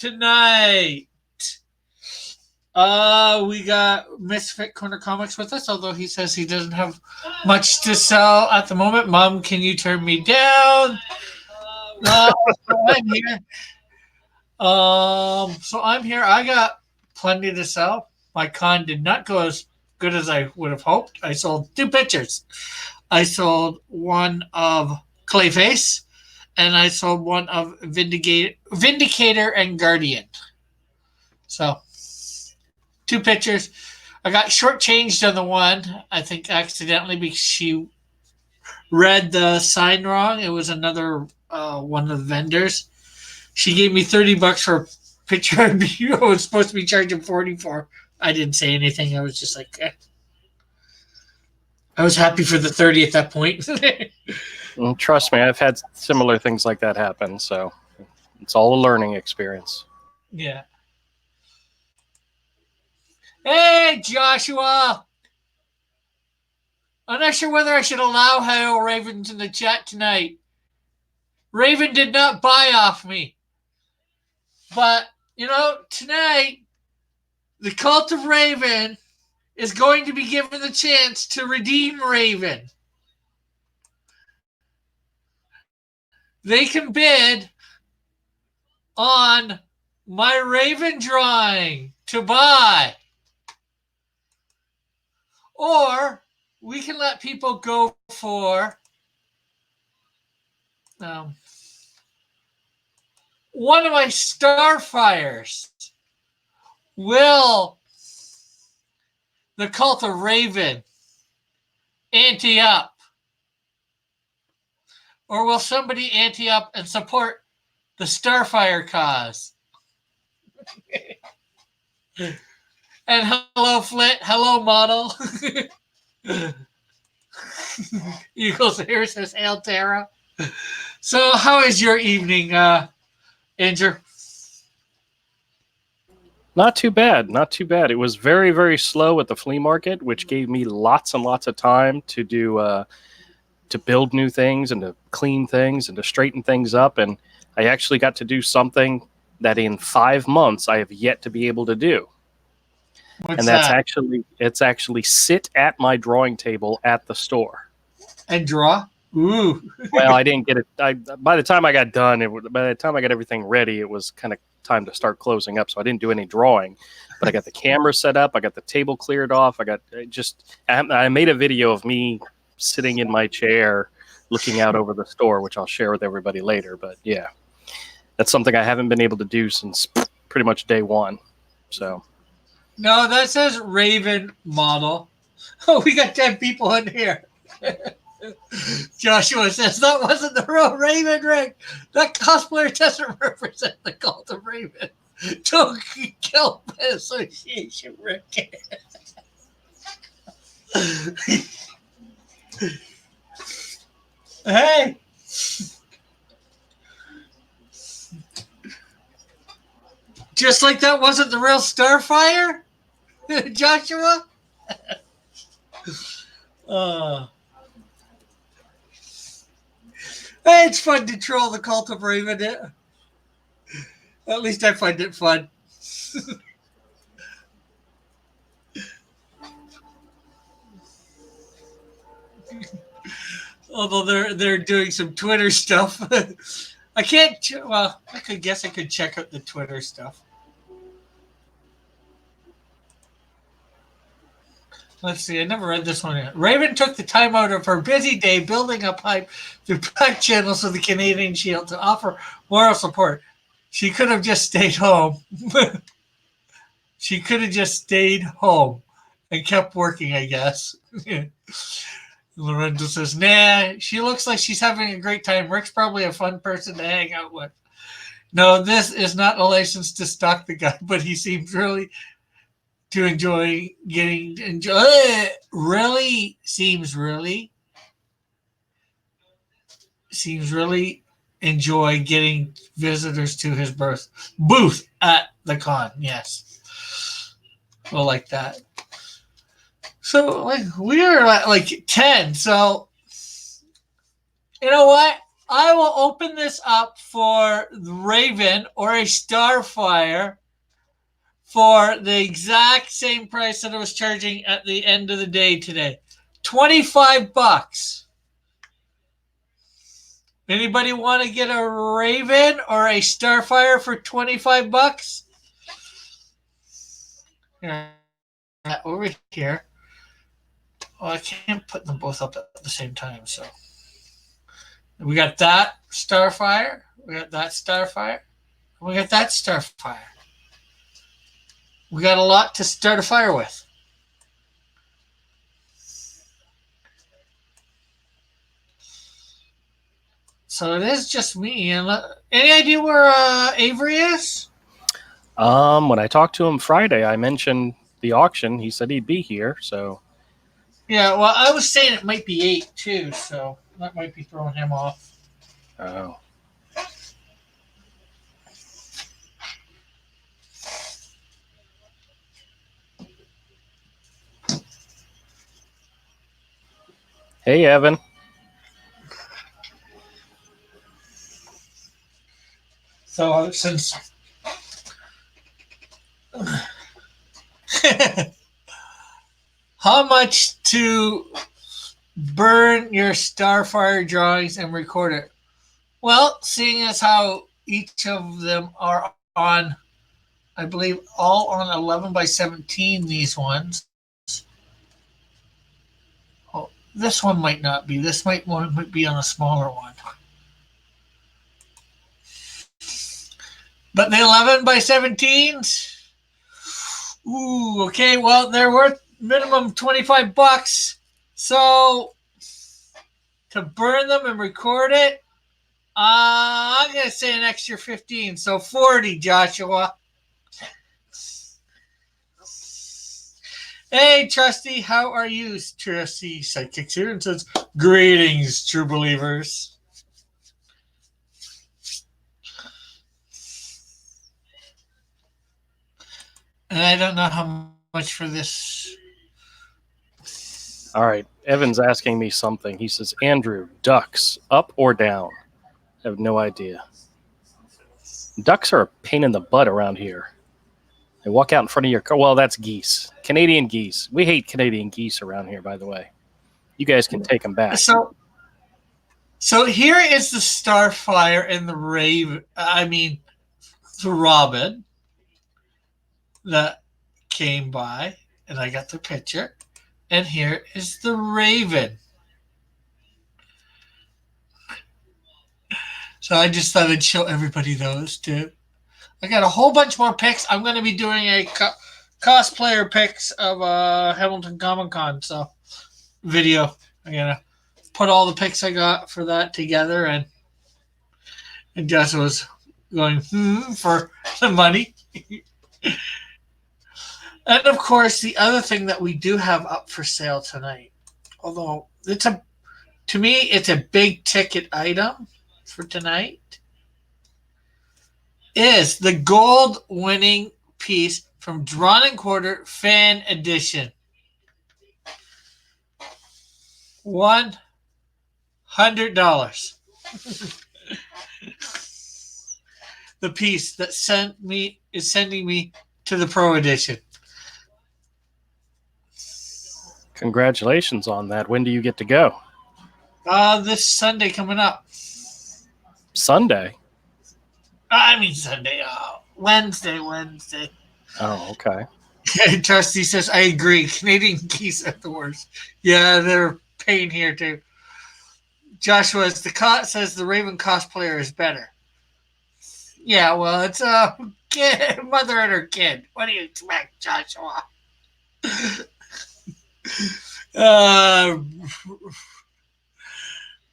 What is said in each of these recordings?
tonight. We got Misfit Corner Comics with us, although he says he doesn't have much to sell at the moment. Mom, can you turn me down? I'm here. So I'm here. I got plenty to sell. My con did not go as good as I would have hoped. I sold two pictures. I sold one of Clayface, and I sold one of Vindicator and Guardian. So, two pictures. I got shortchanged on the one, I think accidentally, because she read the sign wrong. It was another one of the vendors. She gave me $30 for a picture I was supposed to be charging 40 for. I didn't say anything. I was just like, eh. I was happy for the 30 at that point. Well, trust me, I've had similar things like that happen, so it's all a learning experience. Yeah. Hey, Joshua! I'm not sure whether I should allow Hail Raven in the chat tonight. Raven did not buy off me. But, tonight, the Cult of Raven is going to be given the chance to redeem Raven. They can bid on my Raven drawing to buy. Or we can let people go for one of my Starfires. Will the Cult of Raven ante up? Or will somebody ante up and support the Starfire cause? And hello, Flit. Hello, model. Eagles here says Hail Tara. So, how is your evening, Andrew? Not too bad. Not too bad. It was very, very slow at the flea market, which gave me lots and lots of time to do to build new things and to clean things and to straighten things up. And I actually got to do something that in 5 months I have yet to be able to do. What's that? It's actually sit at my drawing table at the store and draw. Ooh. Well, I didn't get it. By the time I got done, by the time I got everything ready, it was kind of time to start closing up. So I didn't do any drawing, but I got the camera set up. I got the table cleared off. I made a video of me sitting in my chair looking out over the store, which I'll share with everybody later. But yeah, that's something I haven't been able to do since pretty much day one. So. No, that says Raven model. Oh, we got 10 people in here. Joshua says that wasn't the real Raven ring. That cosplayer doesn't represent the Cult of Raven. Don't kill by association, Rick. Hey. Just like that wasn't the real Starfire, Joshua? Hey, it's fun to troll the Cult of Raven. At least I find it fun. Although they're doing some Twitter stuff. I can't. Well, I could check out the Twitter stuff. Let's see. I never read this one yet. Raven took the time out of her busy day building up hype through back channels of the Canadian Shield to offer moral support. She could have just stayed home. She could have just stayed home and kept working, I guess. Lorenzo says, nah, she looks like she's having a great time. Rick's probably a fun person to hang out with. No, this is not a license to stalk the guy, but he seems really to enjoy enjoy getting visitors to his booth at the con. Yes. Well, like that. So we are at 10. So you know what? I will open this up for the Raven or a Starfire for the exact same price that I was charging at the end of the day today. $25. Anybody want to get a Raven or a Starfire for $25? Here, over here. Well, I can't put them both up at the same time, so we got that Starfire, we got that Starfire, we got that Starfire. We got a lot to start a fire with. So it is just me. And any idea where Avery is? When I talked to him Friday, I mentioned the auction. He said he'd be here. So Yeah, well, I was saying it might be 8 too, so that might be throwing him off. Oh. Hey, Evan. So since how much to burn your Starfire drawings and record it? Well, seeing as how each of them are on, I believe, all on 11 by 17, these ones. Oh, this one might not be. This might be on a smaller one. But the 11 by 17s, ooh, okay, well, they're worth minimum $25. So to burn them and record it, I'm going to say an extra 15. So 40, Joshua. Hey, Trusty, how are you? Trusty Sidekicks here and says, greetings, true believers. And I don't know how much for this. All right. Evan's asking me something. He says, Andrew, ducks, up or down? I have no idea. Ducks are a pain in the butt around here. They walk out in front of your car. Well, that's geese. Canadian geese. We hate Canadian geese around here, by the way. You guys can take them back. So here is the Starfire and the Raven. I mean, the Robin that came by, and I got the picture. And here is the Raven. So I just thought I'd show everybody those too. I got a whole bunch more pics. I'm going to be doing a cosplayer pics of Hamilton Comic Con video. I'm going to put all the pics I got for that together, and Jess was going for the money. And of course, the other thing that we do have up for sale tonight, although to me it's a big ticket item for tonight, is the gold winning piece from Drawn and Quarter Fan Edition. $100. The piece that is sending me to the Pro Edition. Congratulations on that. When do you get to go? This Sunday coming up. Sunday? I mean Sunday. Wednesday. Oh, okay. Trusty says, I agree. Canadian geese are the worst. Yeah, they're pain here too. Joshua says the Raven cosplayer is better. Yeah, well, it's a mother and her kid. What do you expect, Joshua?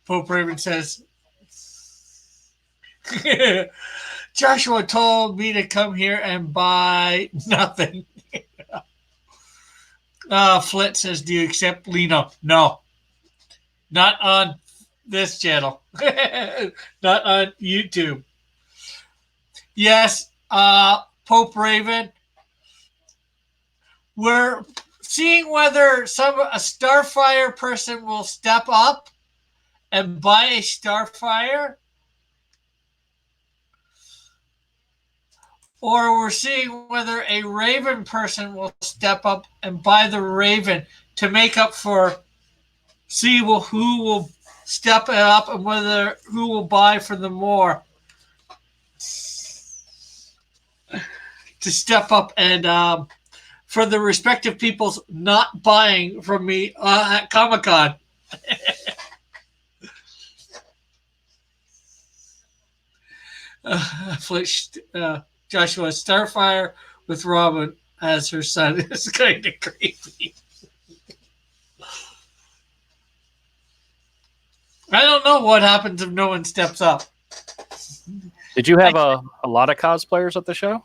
Pope Raven says, Joshua told me to come here and buy nothing. Flit says, do you accept Lino? No. Not on this channel. Not on YouTube. Yes, Pope Raven. We're seeing whether a Starfire person will step up and buy a Starfire, or we're seeing whether a Raven person will step up and buy the Raven to make up for who will step it up and whether who will buy for the more to step up and for the respective people's not buying from me at Comic Con. Joshua Starfire with Robin as her son is kind of creepy. I don't know what happens if no one steps up. Did you have a lot of cosplayers at the show?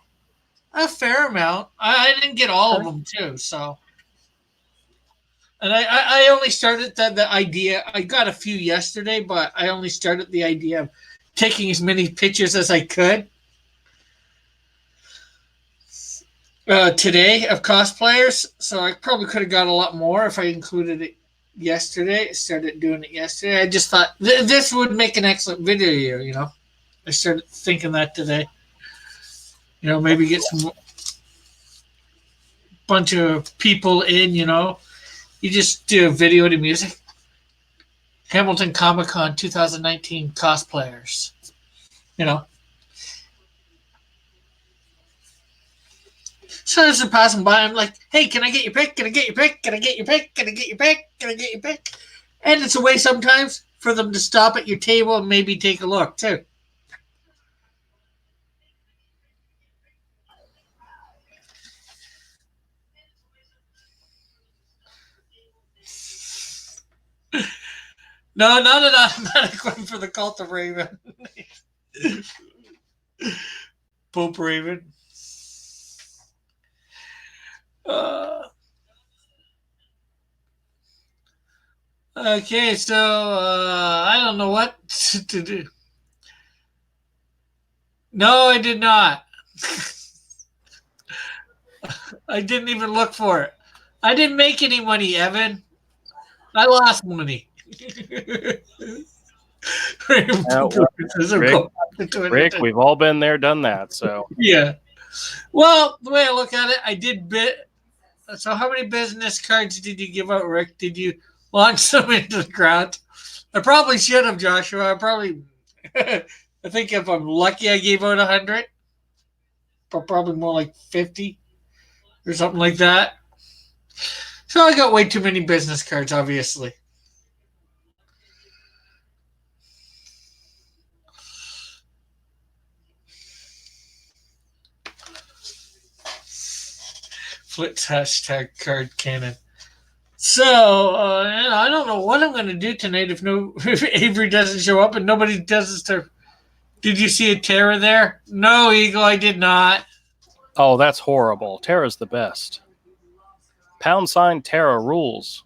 A fair amount. I didn't get all of them too, so. And I only started the idea. I got a few yesterday, but I only started the idea of taking as many pictures as I could today of cosplayers. So I probably could have got a lot more if I included it yesterday. I started doing it yesterday. I just thought this would make an excellent video, you know. I started thinking that today. You know, maybe get some bunch of people in, you know. You just do a video to music. Hamilton Comic Con 2019 cosplayers. You know. So as they're passing by, I'm like, hey, can I get your pick? Can I get your pick? Can I get your pick? Can I get your pick? Can I get your pick? And it's a way sometimes for them to stop at your table and maybe take a look too. No, not an automatic one for the Cult of Raven. Pope Raven. Okay, so I don't know what to do. No, I did not. I didn't even look for it. I didn't make any money, Evan. I lost money. Rick, we've all been there, done that. So yeah. Well, the way I look at it, I did bit. So, how many business cards did you give out, Rick? Did you launch them into the ground? I probably should have, Joshua. I probably. I think if I'm lucky, I gave out 100, but probably more like 50 or something like that. So I got way too many business cards, obviously. Flitz hashtag card cannon. So I don't know what I'm going to do tonight if Avery doesn't show up and nobody does his turn. Did you see a Tara there? No, Eagle, I did not. Oh, that's horrible. Tara's the best. # Tara rules.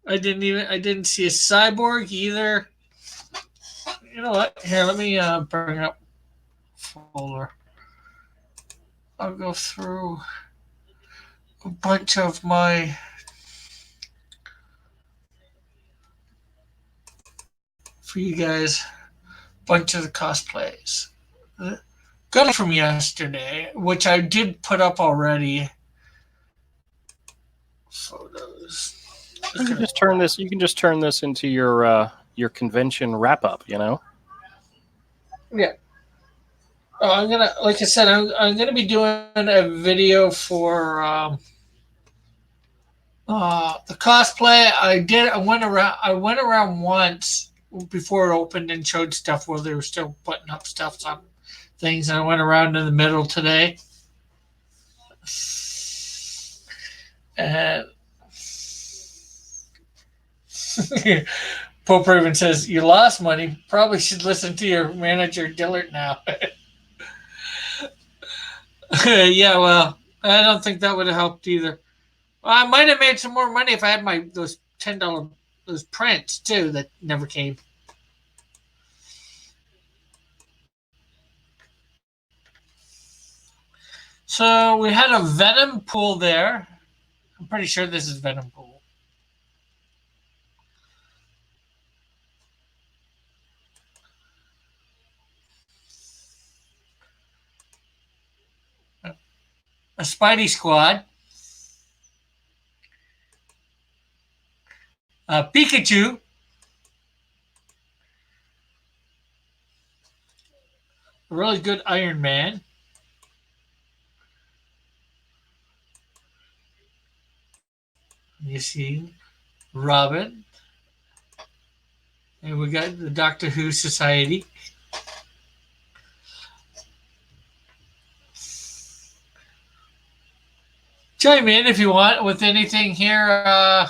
I didn't see a Cyborg either. You know what? Here, let me bring up folder. I'll go through a bunch of my for you guys. Bunch of the cosplays. Got it from yesterday, which I did put up already. Photos. You can just turn this. You can just turn this into your convention wrap up. You know. Yeah. I'm gonna, like I said, I'm gonna be doing a video for the cosplay. I went around once before it opened and showed stuff where they were still putting up stuff on things, and I went around in the middle today. And Pope Raven says, you lost money. Probably should listen to your manager, Dillard, now. Yeah, well, I don't think that would have helped either. I might have made some more money if I had those $10 those prints, too, that never came. So we had a Venom pool there. I'm pretty sure this is Venom pool. a Spidey Squad, Pikachu, a really good Iron Man, you see Robin, and we got the Doctor Who Society. Chime in if you want with anything here. I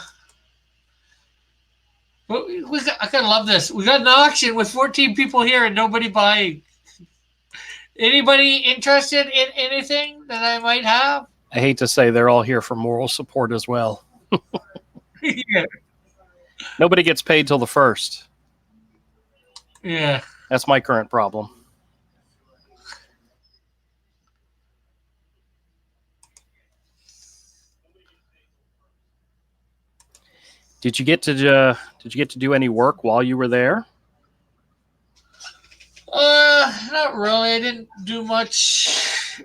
gotta love this. We got an auction with 14 people here and nobody buying. Anybody interested in anything that I might have? I hate to say they're all here for moral support as well. Yeah. Nobody gets paid till the 1st. Yeah. That's my current problem. Did you get to do any work while you were there? Not really. I didn't do much.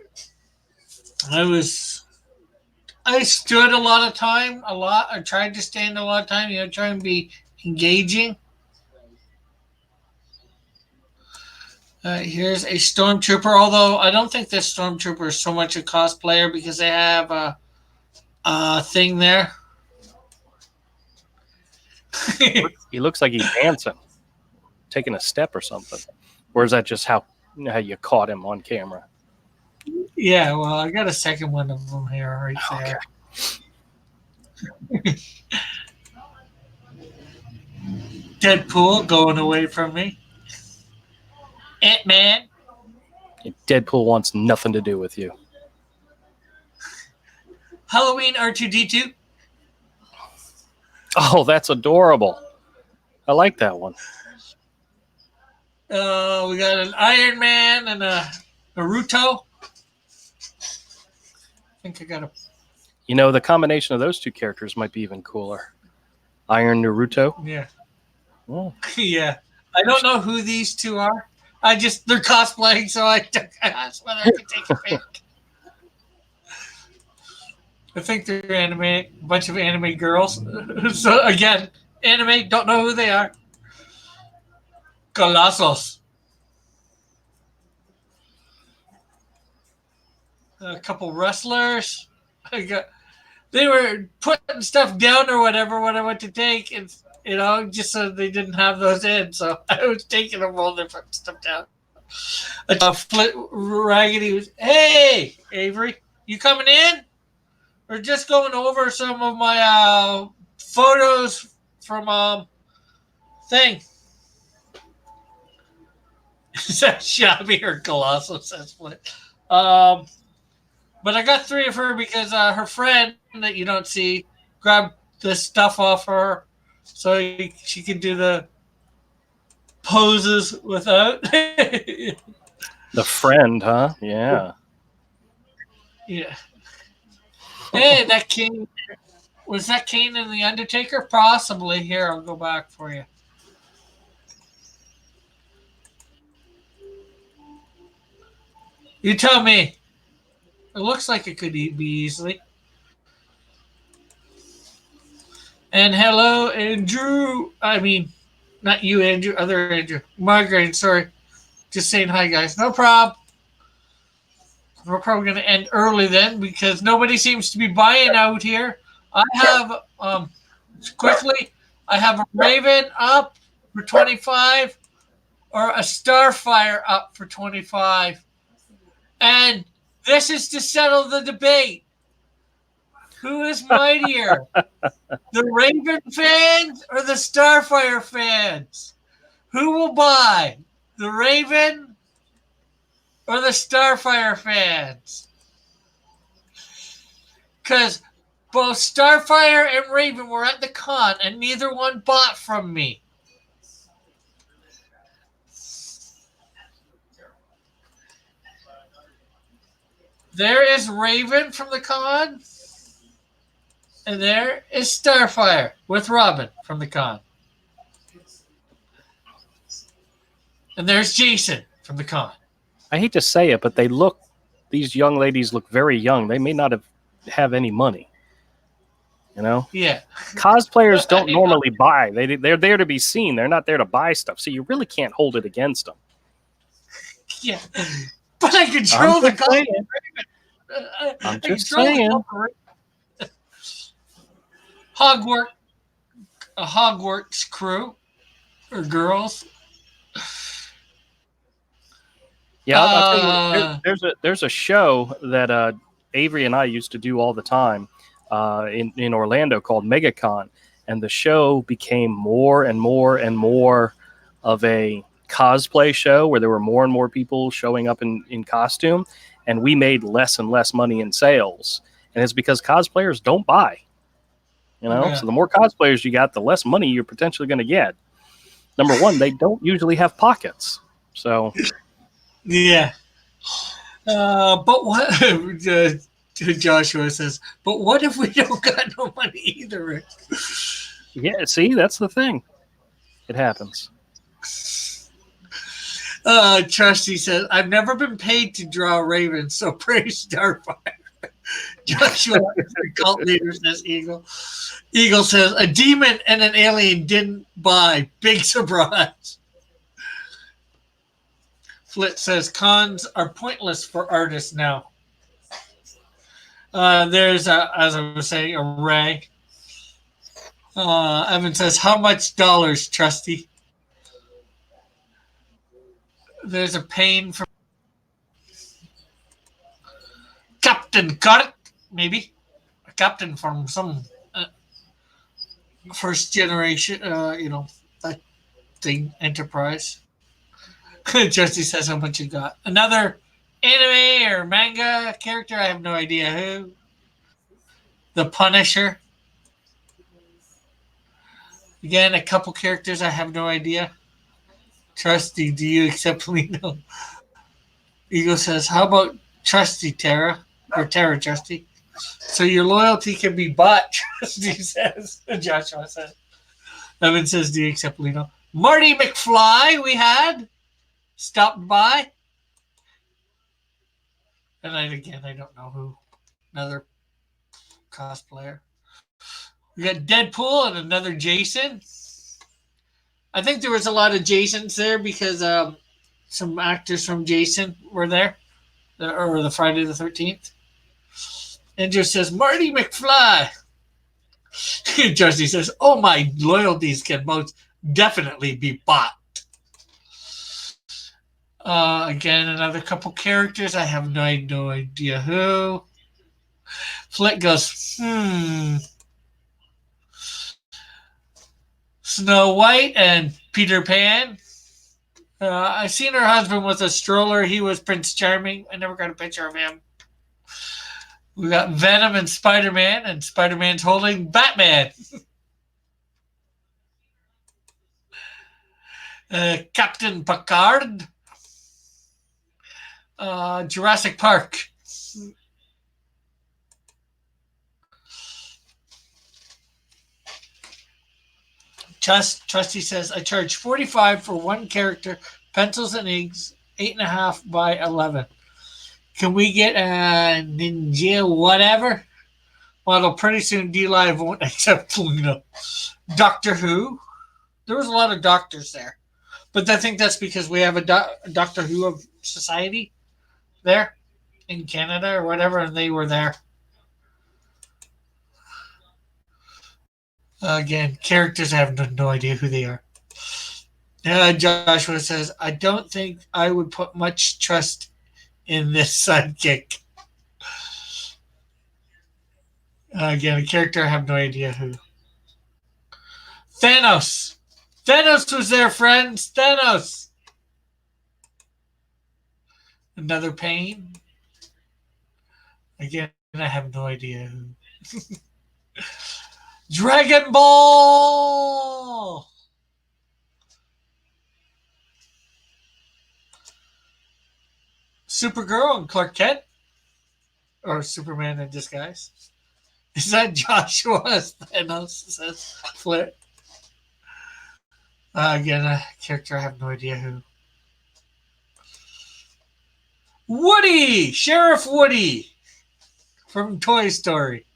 I stood a lot of time, I tried to stand a lot of time, try and be engaging. Here's a stormtrooper, although I don't think this stormtrooper is so much a cosplayer because they have a thing there. He looks like he's dancing, taking a step or something. Or is that just how you caught him on camera? Yeah, well, I got a second one of them here right there. Okay. Deadpool going away from me. Ant-Man. Deadpool wants nothing to do with you. Halloween R2-D2. Oh, that's adorable. I like that one. We got an Iron Man and a Naruto. I think I got a... The combination of those two characters might be even cooler. Iron Naruto. Yeah. Oh. Yeah. I don't know who these two are. They're cosplaying, so I asked whether I could take a pic. I think they're a bunch of anime girls. So again, anime, don't know who they are. Colossus. A couple wrestlers. They were putting stuff down or whatever when I went to take, and just so they didn't have those in. So I was taking them while they put stuff down. Raggedy was, hey, Avery, you coming in? We're just going over some of my photos from thing. Is that Shabby or Colossus? That's what. But I got 3 of her because her friend that you don't see grabbed the stuff off her so she could do the poses without. The friend, huh? Yeah. Yeah. Hey, that Kane. Was that Kane and the Undertaker? Possibly. Here, I'll go back for you. You tell me. It looks like it could be easily. And hello, Andrew. I mean, not you, Andrew. Other Andrew. Margaret, sorry. Just saying hi, guys. No problem. We're probably going to end early then because nobody seems to be buying out here. I have, quickly, I have a Raven up for 25 or a Starfire up for 25. And this is to settle the debate. Who is mightier? The Raven fans or the Starfire fans? Who will buy? The Raven or the Starfire fans? Because both Starfire and Raven were at the con and neither one bought from me. There is Raven from the con. And there is Starfire with Robin from the con. And there's Jason from the con. I hate to say it, but these these young ladies look very young. They may not have any money. You know, Yeah. cosplayers don't normally buy. They're there to be seen. They're not there to buy stuff. So you really can't hold it against them. Yeah. But I I'm control the just saying. I I'm just control saying. the Hogwarts, a Hogwarts crew or girls. Yeah, I'll tell you. There's a show that Avery and I used to do all the time in Orlando called MegaCon, and the show became more and more and more of a cosplay show where there were more and more people showing up in costume, and we made less and less money in sales, and it's because cosplayers don't buy. You know, Yeah. so the more cosplayers you got, the less money you're potentially going to get. Number one, they don't usually have pockets, so. Yeah. But what Joshua says, but what if we don't got no money either, Rick? Yeah, see, that's the thing. It happens. Trusty says, I've never been paid to draw ravens, so praise Starfire. Joshua, the cult leader, says Eagle. Eagle says, a demon and an alien didn't buy. Big surprise. Flit says, cons are pointless for artists now. There's, as I was saying, a Ray. Evan says, how much dollars, Trusty? There's a pain from Captain Kirk, maybe. A captain from some first generation, that thing, Enterprise. Trusty says, how much you got? Another anime or manga character? I have no idea who. The Punisher. Again, a couple characters I have no idea. Trusty, do you accept Lino? Eagle says, how about Trusty, Tara? Or Tara Trusty? So your loyalty can be bought, Trusty says. Joshua says. Evan says, do you accept Lino? Marty McFly, we had stopped by. And I don't know who. Another cosplayer. We got Deadpool and another Jason. I think there was a lot of Jasons there because some actors from Jason were there, or the Friday the 13th. And just says, Marty McFly. Justy says, oh, my loyalties can most definitely be bought. Again, another couple characters. I have no idea who. Flick goes, Snow White and Peter Pan. I've seen her husband with a stroller. He was Prince Charming. I never got a picture of him. We got Venom and Spider-Man's holding Batman. Captain Picard. Jurassic Park. Trusty says, I charge $45 for one character, pencils and inks, 8.5 by 11. Can we get a ninja whatever? Well, pretty soon D-Live won't accept Luna. Doctor Who? There was a lot of doctors there. But I think that's because we have a Doctor Who of Society there in Canada or whatever, and they were there. Again, characters, I have no idea who they are. Joshua says, I don't think I would put much trust in this sidekick. Again, a character, I have no idea who. Thanos. Thanos was there, friends. Thanos. Another pain. Again, I have no idea who. Dragon Ball. Supergirl and Clark Kent. Or Superman in disguise. Is that Joshua Thanos? Says Flair. Again, a character I have no idea who. Woody, Sheriff Woody from Toy Story.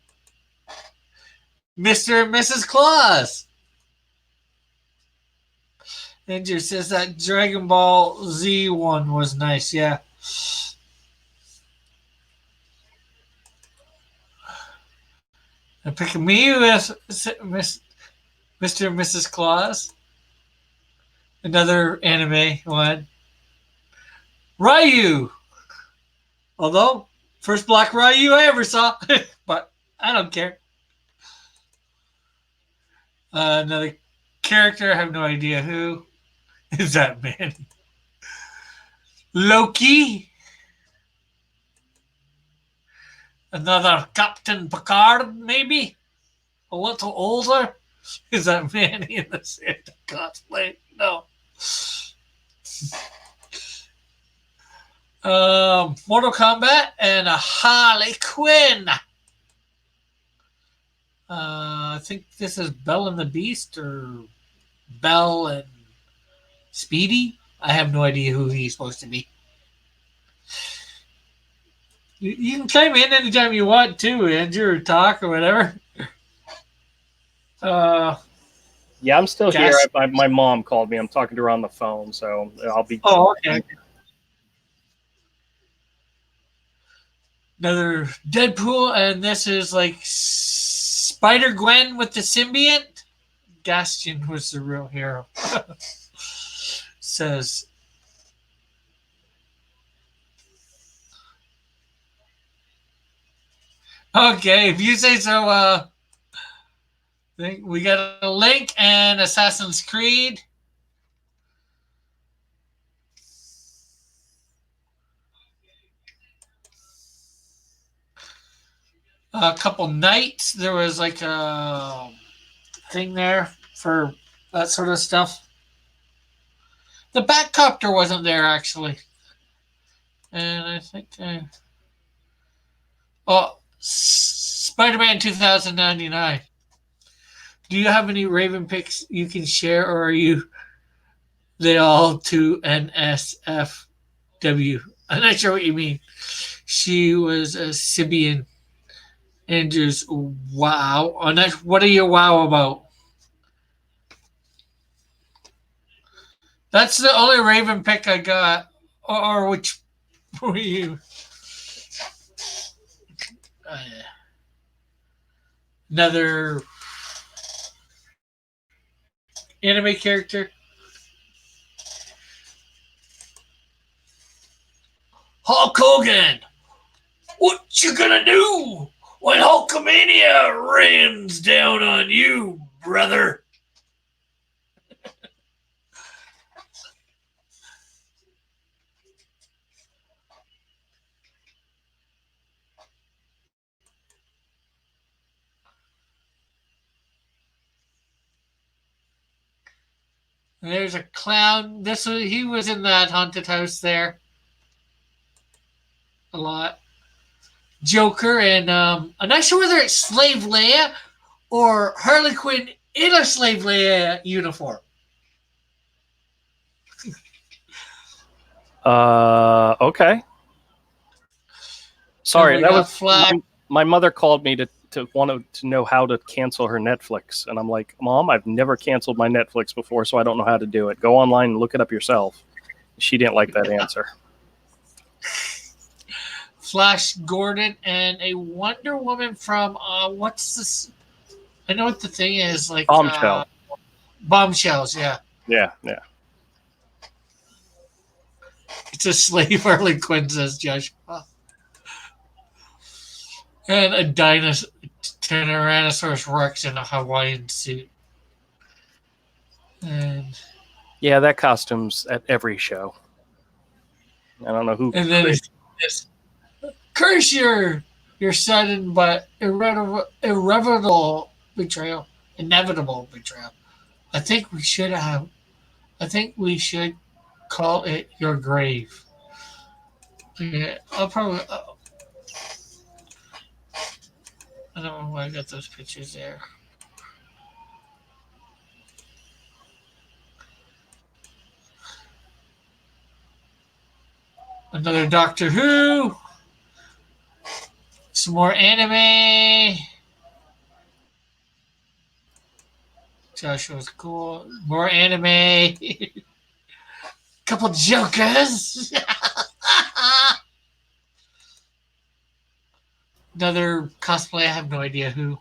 Mr. and Mrs. Claus. Andrew says that Dragon Ball Z one was nice. Yeah. And picking me with Mr. and Mrs. Claus. Another anime one. Ryu. Although, first Black Ryu I ever saw. But I don't care. Another character. I have no idea who. Is that man? Loki. Another Captain Picard, maybe? A little older? Is that Manny in the Santa cosplay? No. Mortal Kombat and a Harley Quinn. I think this is Belle and the Beast or Belle and Speedy. I have no idea who he's supposed to be. You can chime in anytime you want to, Andrew, or talk or whatever. Yeah, I'm still Cass? here. My mom called me. I'm talking to her on the phone, so I'll be. Oh, okay. Another Deadpool, and this is like Spider Gwen with the symbiote. Gaston was the real hero. Says. Okay, if you say so, we got a Link and Assassin's Creed. A couple Knights. There was like a thing there for that sort of stuff. The Batcopter wasn't there actually, and I think Spider-Man 2099. Do you have any Raven picks you can share, or are you they all to NSFW? I'm not sure what you mean. She was a Sibian. Andrews, wow. What are you wow about? That's the only Raven pick I got. Or which were you? Another anime character. Hulk Hogan. What you gonna do when Hulkamania rains down on you, brother? And there's a clown. He was in that haunted house there a lot. Joker and I'm not sure whether it's Slave Leia or Harley Quinn in a Slave Leia uniform. Okay. Sorry, that was Flag. my mother called me to want to know how to cancel her Netflix, and I'm like, Mom, I've never canceled my Netflix before, so I don't know how to do it. Go online and look it up yourself. She didn't like that answer. Flash Gordon and a Wonder Woman from what's this? I know what the thing is like. Bombshell. Bombshells, yeah. Yeah. It's a slave Harley Quinn, says Josh. And a Tyrannosaurus Rex in a Hawaiian suit. And yeah, that costume's at every show. I don't know who. And then it's curse your sudden but irrevocable betrayal, inevitable betrayal. I think we should call it your grave. Yeah, I'll probably. I don't know why I got those pictures there. Another Doctor Who. Some more anime. Joshua's cool. More anime. Couple jokers. Another cosplay. I have no idea who.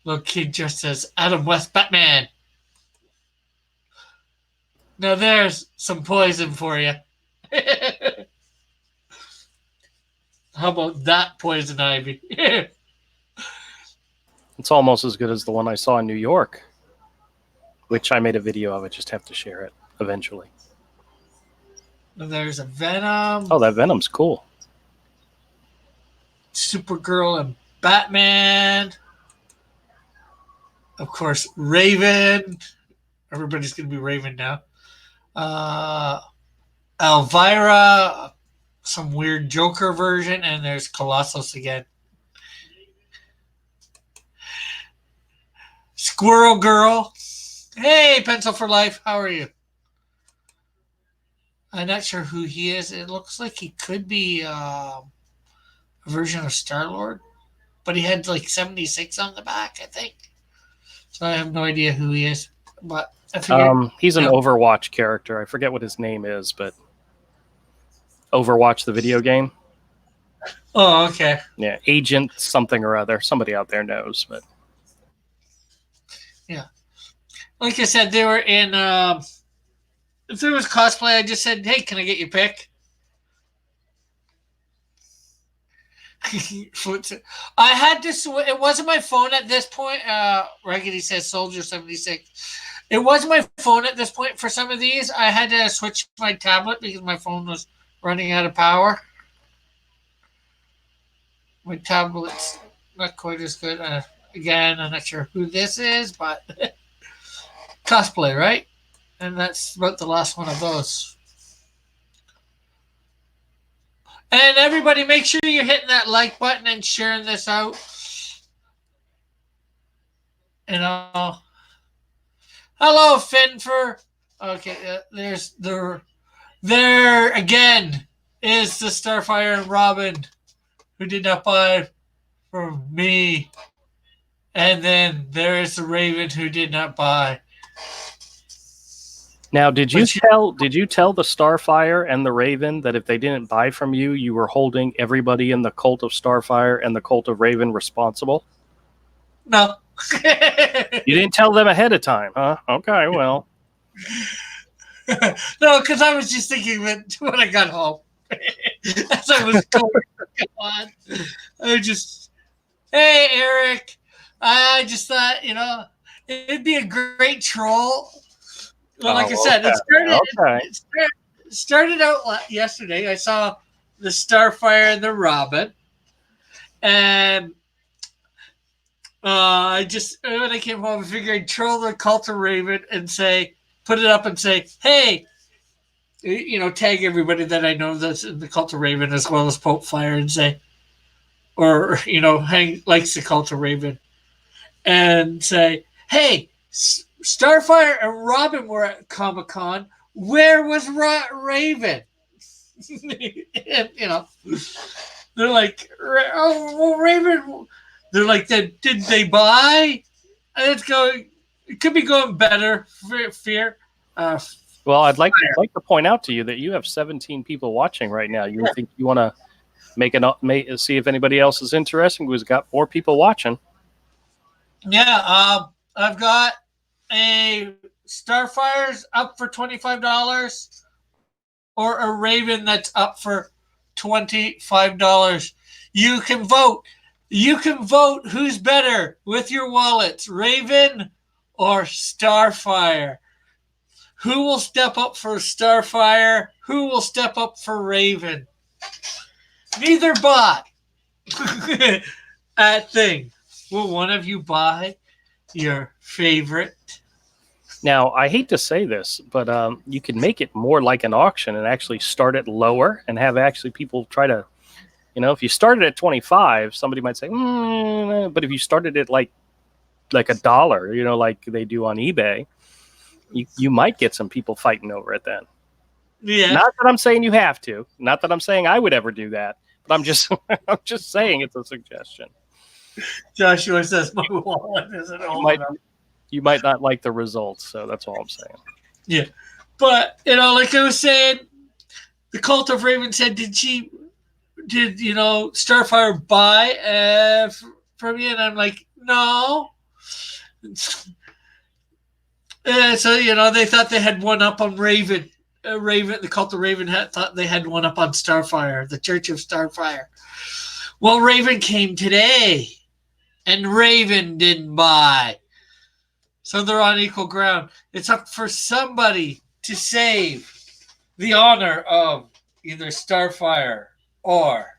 Little kid just says Adam West Batman. Now there's some poison for you. How about that poison ivy? It's almost as good as the one I saw in New York, which I made a video of. I just have to share it eventually. There's a Venom. Oh, that Venom's cool. Supergirl and Batman. Of course, Raven. Everybody's going to be Raven now. Elvira. Some weird Joker version. And there's Colossus again. Squirrel Girl. Hey, Pencil for Life. How are you? I'm not sure who he is. It looks like he could be a version of Star-Lord. But he had like 76 on the back, I think. So I have no idea who he is. But I figured, he's an Overwatch character. I forget what his name is, but Overwatch, the video game. Oh, okay. Yeah, Agent something or other. Somebody out there knows, but yeah. Like I said, they were in. If there was cosplay, I just said, "Hey, can I get your pick?" I had to. It wasn't my phone at this point. Raggedy says Soldier 76. It wasn't my phone at this point for some of these. I had to switch my tablet because my phone was running out of power. My tablet's not quite as good. Again, I'm not sure who this is, but cosplay, right? And that's about the last one of those. And everybody, make sure you're hitting that like button and sharing this out. And hello, Finfer. Okay, there's there again is the Starfire and Robin who did not buy from me. And then there is the Raven who did not buy. now, did you tell the Starfire and the Raven that if they didn't buy from you, you were holding everybody in the cult of Starfire and the cult of Raven responsible? No. You didn't tell them ahead of time, huh? Okay, well. No, because I was just thinking of it when I got home. As I was going on. I just, hey, Eric. I just thought, it'd be a great troll. Well, like I said, it started out yesterday. I saw the Starfire and the Robin. And I just, when I came home, I figured I'd troll the cult of Raven and put it up and say, hey, tag everybody that I know that's in the cult of Raven as well as Pope Fire and say, or, likes the cult of Raven and say, hey, Starfire and Robin were at Comic-Con. Where was Raven? And, they're like, oh, well, Raven. They're like, did they buy? And it could be going better. Fear. Well, I'd like to point out to you that you have 17 people watching right now. You think you want to see if anybody else is interested? Who's got more people watching? Yeah, I've got a Starfire's up for $25 or a Raven that's up for $25. You can vote. You can vote who's better with your wallets, Raven or Starfire. Who will step up for Starfire? Who will step up for Raven? Neither bought a thing. Will one of you buy your favorite? Now, I hate to say this, but you can make it more like an auction and actually start it lower and have actually people try to, if you started at 25, somebody might say, but if you started it like $1, like they do on eBay, you might get some people fighting over it then. Yeah. Not that I'm saying you have to. Not that I'm saying I would ever do that. But I'm just I'm just saying it's a suggestion. Joshua says my wallet isn't old enough. You might not like the results, so that's all I'm saying. Yeah. But, like I was saying, the Cult of Raven said, did Starfire buy from you? And I'm like, no. So, they thought they had one up on Raven. The Cult of Raven thought they had one up on Starfire, the Church of Starfire. Well, Raven came today, and Raven didn't buy. So they're on equal ground. It's up for somebody to save the honor of either Starfire or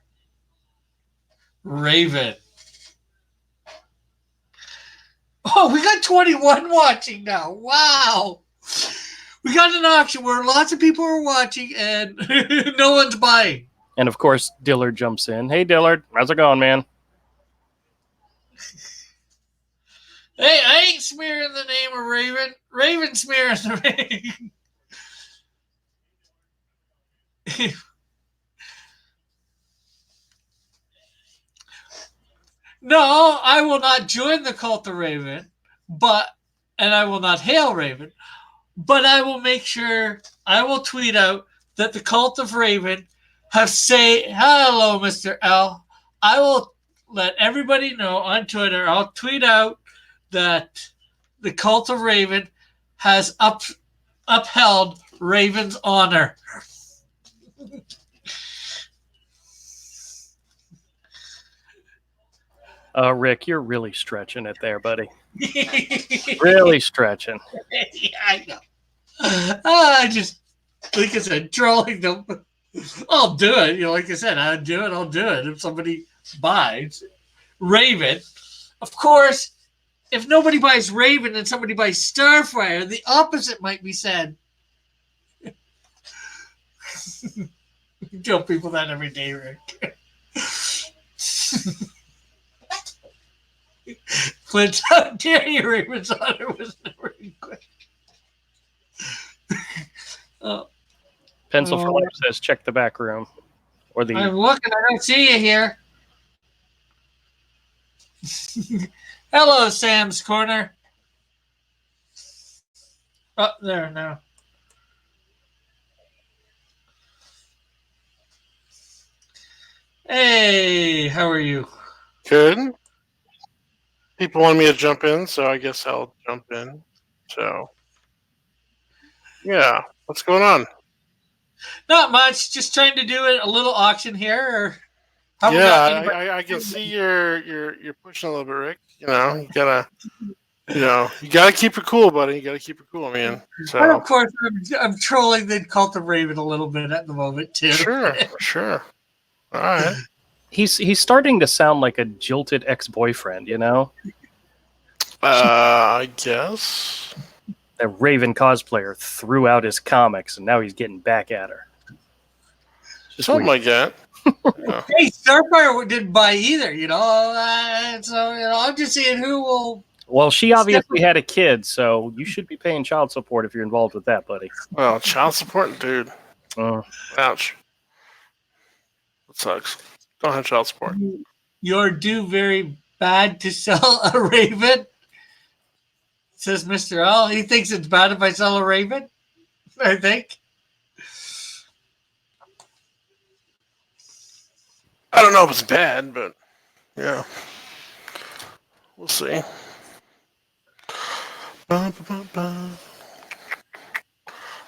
Raven. Oh, we got 21 watching now. Wow. We got an auction where lots of people are watching and no one's buying. And of course, Dillard jumps in. Hey, Dillard, how's it going, man? Hey, I ain't smearing the name of Raven. Raven smearing the name. No, I will not join the Cult of Raven, and I will not hail Raven, but I will make sure I will tweet out that the Cult of Raven have say hello, Mr. L. I will let everybody know on Twitter. I'll tweet out that the Cult of Raven has upheld Raven's honor. Rick, you're really stretching it there, buddy. Really stretching. Yeah, I know. I just, like I said, trolling them. I'll do it. Like I said, I'll do it if somebody buys Raven. Of course, if nobody buys Raven and somebody buys Starfire, the opposite might be said. You tell people that every day, Rick. Clint, how dare you? Raven's honor was never in question. Pencil for Life says, check the back room. I'm looking. I don't see you here. Hello, Sam's Corner. Oh, there now. Hey, how are you? Good. People want me to jump in, so I guess I'll jump in. So, yeah, what's going on? Not much. Just trying to do a little auction here. I can see you're pushing a little bit, Rick. You gotta keep it cool, buddy. You gotta keep it cool, man. So, and of course, I'm trolling the Cult of Raven a little bit at the moment too. Sure. All right. He's starting to sound like a jilted ex-boyfriend, I guess. That Raven cosplayer threw out his comics, and now he's getting back at her. Something like that. Yeah. Hey, Starfire didn't buy either, so I'm just seeing who will. Well, she obviously had a kid, so you should be paying child support if you're involved with that, buddy. Well, child support, dude. Ouch. That sucks. Don't have child support. You're due very bad to sell a Raven, says Mr. L. He thinks it's bad if I sell a Raven, I think. I don't know if it's bad, but yeah. We'll see. So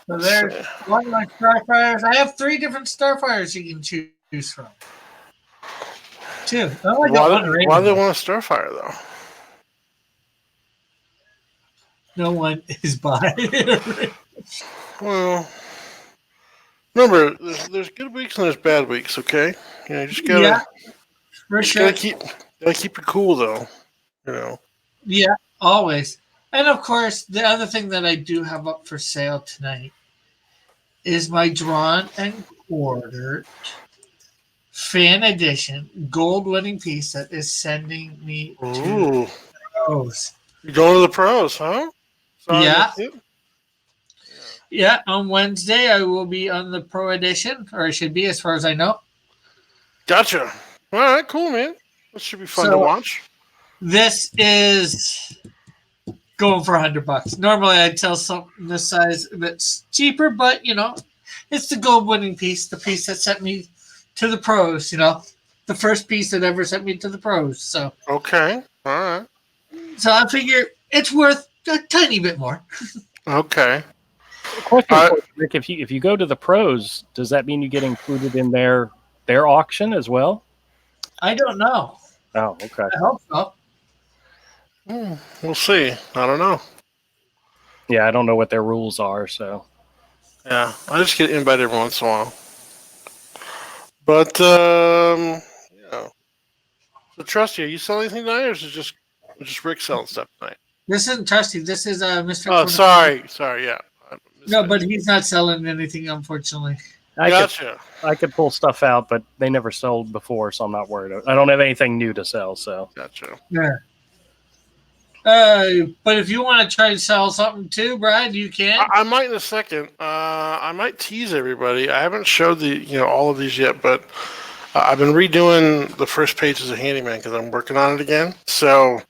there's one of my Starfires. I have 3 different Starfires you can choose from. 2. Why do they want a Starfire, though? No one is buying. Well, remember, there's good weeks and there's bad weeks, okay? You just gotta, gotta keep it cool, though. Yeah, always. And of course, the other thing that I do have up for sale tonight is my drawn and quartered fan edition gold winning piece that is sending me to the pros. You're going to the pros, huh? Yeah. Yeah, on Wednesday I will be on the Pro Edition, or I should be, as far as I know. Gotcha. All right, cool, man. That should be fun to So watch. this is going for $100. Normally I'd sell something this size that's cheaper, but it's the gold winning piece, the piece that sent me to the pros. The first piece that ever sent me to the pros. So Okay. All right. I figure it's worth a tiny bit more. Okay. Question for you, Rick: if you go to the pros, does that mean you get included in their auction as well? I don't know. Oh, okay. I hope so. We'll see. I don't know. Yeah, I don't know what their rules are, so. Yeah, I just get invited every once in a while. But yeah. So, Trusty, are you selling anything tonight, or is it just Rick selling stuff tonight? This isn't Trusty. This is Mr. Oh, sorry. Yeah. No, but he's not selling anything, unfortunately. Gotcha. I could pull stuff out, but they never sold before, so I'm not worried. I don't have anything new to sell, so. Gotcha. Yeah. But if you want to try to sell something too, Brad, you can. I might in a second. I might tease everybody. I haven't showed all of these yet, but I've been redoing the first pages of Handyman because I'm working on it again. So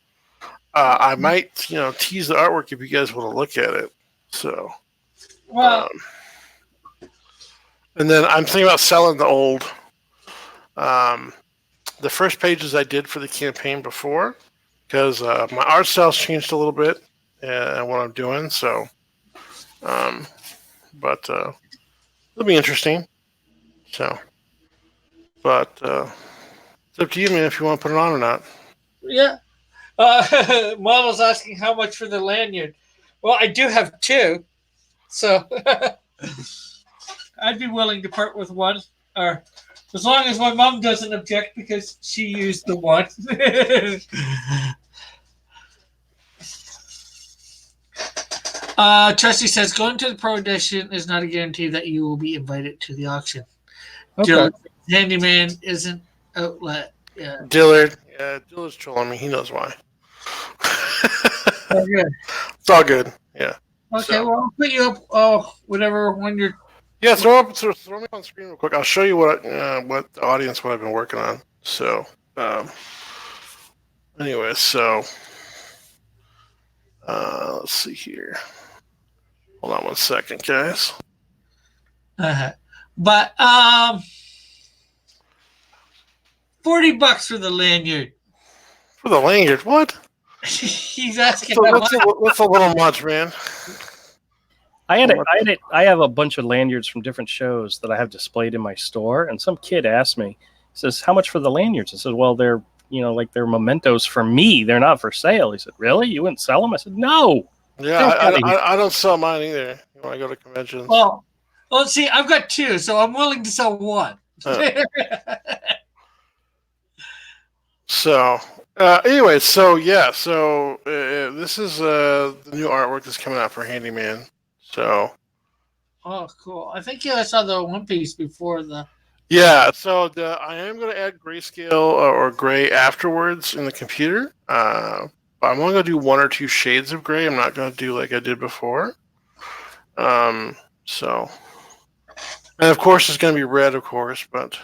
I might tease the artwork if you guys want to look at it. So. Well. And then I'm thinking about selling the old. The first pages I did for the campaign before, because my art style's changed a little bit and what I'm doing. So, but it'll be interesting. So, but it's up to you, man, if you want to put it on or not. Yeah. Model's asking how much for the lanyard. Well, I do have two, so I'd be willing to part with one, or as long as my mom doesn't object because she used the one. Trusty says going to the Pro Edition is not a guarantee that you will be invited to the auction. Okay. Handyman isn't outlet. Yeah. Dillard's trolling me. He knows why. Okay. It's all good. Yeah. Okay, well, I'll put you up whatever when you're. Yeah, throw me on screen real quick. I'll show you what the audience, what I've been working on. So, anyway, so let's see here. Hold on one second, guys. But $40 for the lanyard. For the lanyard, what? He's asking. That's a little much, man. I have a bunch of lanyards from different shows that I have displayed in my store, and some kid asked me, he says, "How much for the lanyards?" I said, "Well, they're they're mementos for me. They're not for sale." He said, "Really? You wouldn't sell them?" I said, "No." Yeah, I don't sell mine either. When I go to conventions. Well, see, I've got two, so I'm willing to sell one. So, anyway, so yeah, this is the new artwork that's coming out for Handyman. So. Oh, cool! I think I saw the One Piece before the. Yeah, so I am going to add grayscale or gray afterwards in the computer. But I'm only going to do one or two shades of gray. I'm not going to do like I did before. So, and of course, it's going to be red, of course, but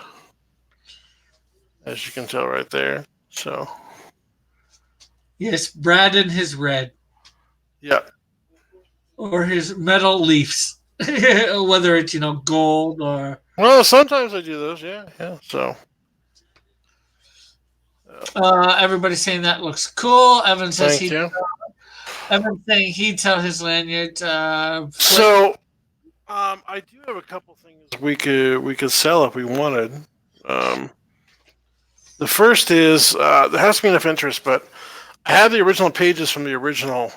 as you can tell right there. So, yes, Brad and his red. Yeah. Or his metal leaves, whether it's gold or. Well, sometimes I do those. Yeah. So. Everybody's saying that looks cool. Evan says Evan's saying he'd sell his lanyard. So, I do have a couple things we could sell if we wanted. The first is there has to be enough interest, but I have the original pages from the original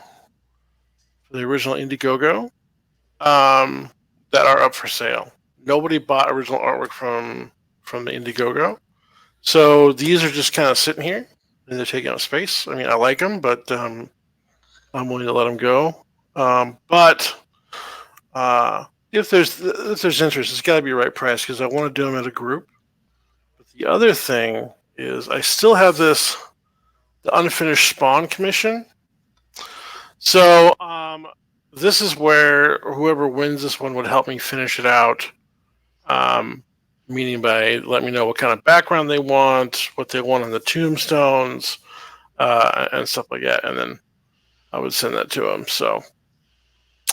Indiegogo that are up for sale. Nobody bought original artwork from the Indiegogo, so these are just kind of sitting here and they're taking up space. I mean, I like them, but I'm willing to let them go. But if there's interest, it's got to be the right price because I want to do them as a group. But the other thing is I still have the unfinished Spawn commission. So this is where whoever wins this one would help me finish it out. Meaning by let me know what kind of background they want, what they want on the tombstones, and stuff like that, and then I would send that to them. So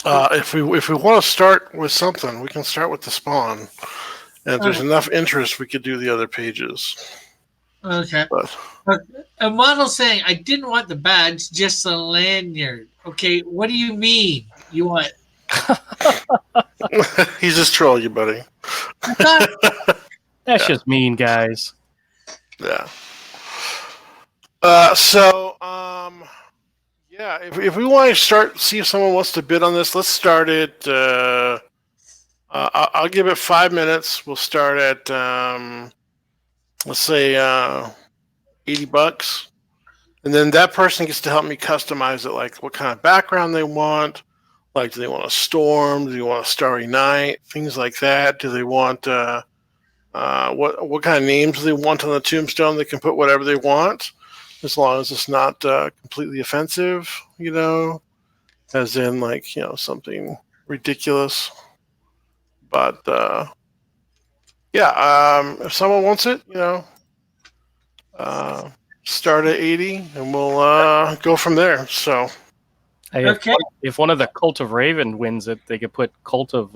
if we want to start with something, we can start with the spawn, and if there's enough interest, we could do the other pages. Okay. But A model saying, I didn't want the badge, just the lanyard. Okay, what do you mean? You want. he's just trolling you, buddy. That's just mean, guys. Yeah. Yeah, if we want to start, see if someone wants to bid on this, let's start it. I'll give it 5 minutes. We'll start at, let's say, $80. And then that person gets to help me customize it, like what kind of background they want. Like, do they want a storm? Do they want a starry night? Things like that. Do they want what kind of names do they want on the tombstone? They can put whatever they want, as long as it's not completely offensive. As in something ridiculous. But if someone wants it, start at 80, and we'll go from there. So. Hey, if one of the Cult of Raven wins it, they could put Cult of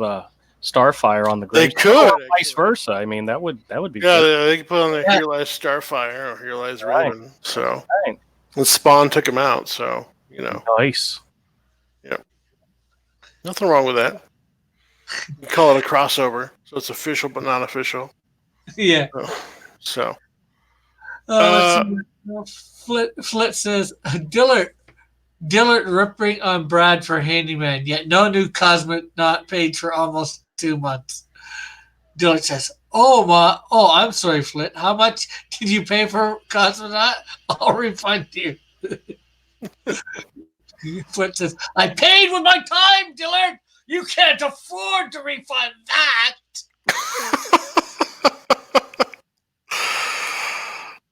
Starfire on the grave. They could, or vice versa. I mean, that would be yeah. good. They could put on the Here Lies Starfire or Here Lies Raven. So, and Spawn took him out. So Nice. Yeah, nothing wrong with that. We call it a crossover, so it's official but not official. Yeah. So. Flit says, Dillard ripping on Brad for handyman, yet no new cosmet not paid for almost 2 months. Dillard says, I'm sorry, Flit. How much did you pay for cosmonaut? I'll refund you. Flit says, I paid with my time, Dillard. You can't afford to refund that.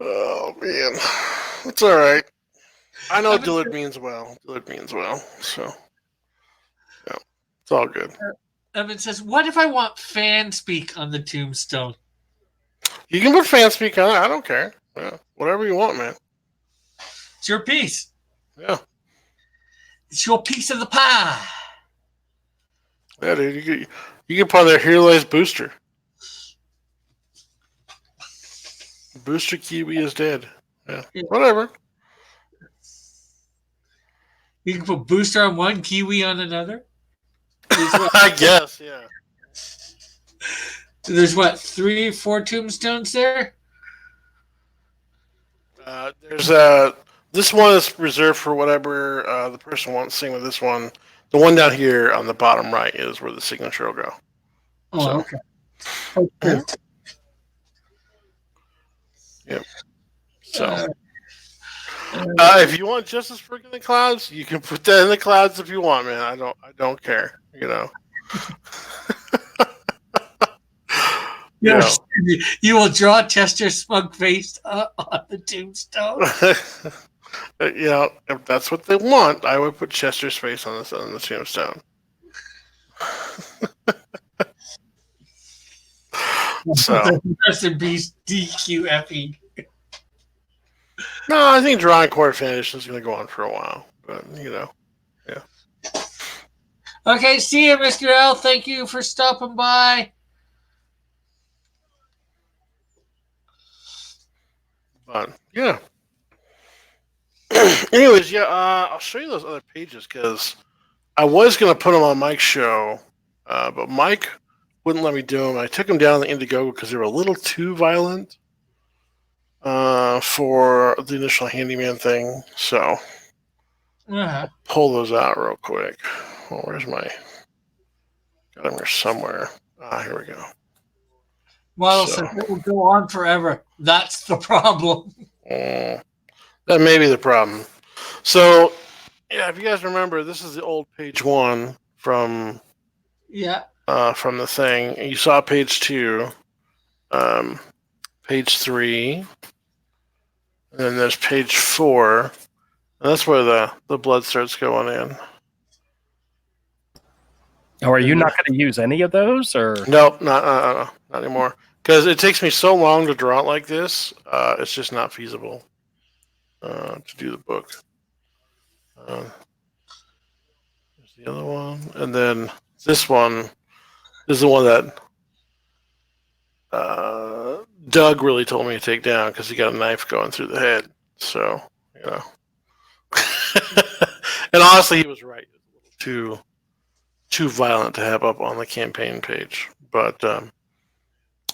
Oh, man. It's all right. I know Dillard means well. So, yeah, it's all good. Evan says, what if I want fan speak on the tombstone? You can put fan speak on it. I don't care. Yeah, whatever you want, man. It's your piece. Yeah. It's your piece of the pie. Yeah, dude. You can put on there, Here Lies Booster. Booster Kiwi is dead. Yeah. Whatever. You can put Booster on one, Kiwi on another. I guess, yeah. There's 3 or 4 tombstones there? There's this one is reserved for whatever the person wants to sing with this one. The one down here on the bottom right is where the signature will go. Oh, okay. Okay. Yep. So, if you want Justice Frick in the clouds, you can put that in the clouds if you want, man. I don't care. Yes. You will draw Chester's smug face on the tombstone. If that's what they want, I would put Chester's face on the tombstone. So, rest in peace, DQFE. No, I think drawing quarter finish is going to go on for a while, but yeah. Okay, see you, Mr. L. Thank you for stopping by. But yeah. Anyways, I'll show you those other pages because I was going to put them on Mike's show, but Mike wouldn't let me do them. I took them down the Indiegogo because they were a little too violent for the initial handyman thing. So I'll pull those out real quick. Oh, where's my? Got them here somewhere. Here we go. Model says it will go on forever. That's the problem. That may be the problem. So, if you guys remember, this is the old page 1 from the thing. You saw page 2, page 3, and then there's page 4. And that's where the blood starts going in. Or are you not going to use any of those, or Nope, not anymore. Because it takes me so long to draw it like this. It's just not feasible to do the book. There's the other one, and then this one is the one that Doug really told me to take down because he got a knife going through the head. So, and honestly, he was right. It was a little too violent to have up on the campaign page. But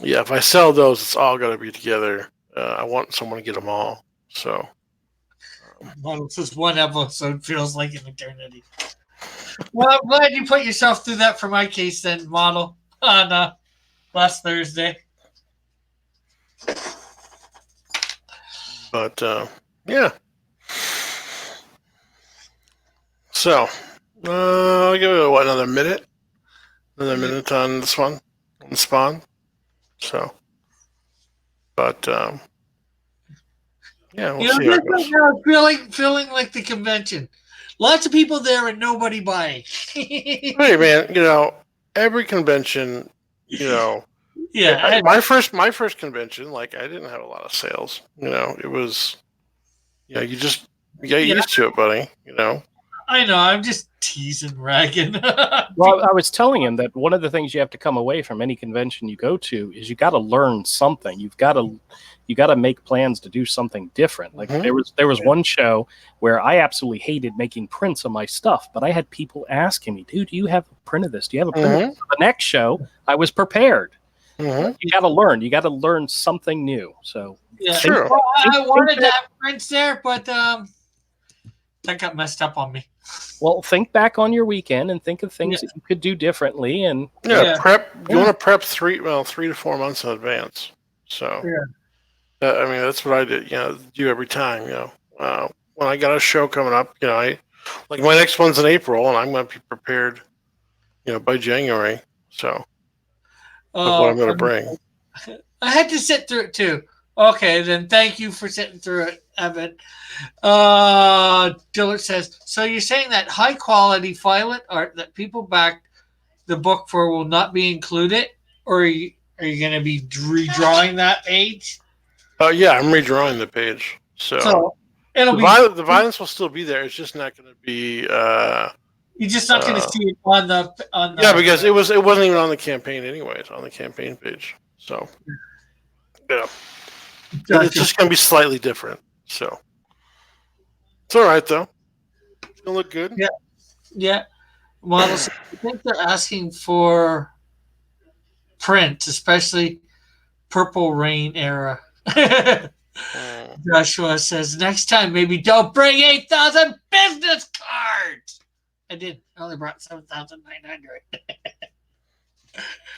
yeah, if I sell those, it's all got to be together. I want someone to get them all. So, Well, it's just one episode feels like an eternity. Well, I'm glad you put yourself through that for my case, then, model, on last Thursday. but yeah. So, I'll give it another minute. Another minute on this one, on Spawn. So, but yeah, we'll see how it goes. Feeling like the convention. Lots of people there and nobody buying. Hey man, every convention, Yeah, my first convention, like I didn't have a lot of sales. It was, you get used to it, buddy. I know. I'm just teasing, ragging. Well, I was telling him that one of the things you have to come away from any convention you go to is you got to learn something. You got to make plans to do something different. Like there was one show where I absolutely hated making prints of my stuff, but I had people asking me, "Dude, do you have a print of this? Do you have a print?" Of this? For the next show, I was preprepared. You got to learn. You got to learn something new. So yeah, sure. I wanted to have prints there, but that got messed up on me. Well, think back on your weekend and think of things that you could do differently. And prep. You want to prep 3 to 4 months in advance. So, I mean, that's what I did. Do every time. When I got a show coming up, I like my next one's in April, and I'm going to be prepared, by January. So, of what I'm going to bring. I had to sit through it too. Okay, then thank you for sitting through it, Evan. Dillard says, so you're saying that high quality violent art that people backed the book for will not be included? Or are you going to be redrawing that page? Yeah, I'm redrawing the page. So it'll the violence will still be there. It's just not going to be. You're just not going to see it on the. Yeah, because it wasn't even on the campaign anyway. It's on the campaign page. So yeah. Gotcha. It's just going to be slightly different. So it's all right, though. It's going to look good. Yeah. Yeah. Models, I think they're asking for print, especially Purple Rain era. Joshua says, next time, maybe don't bring 8,000 business cards. I did. I only brought 7,900.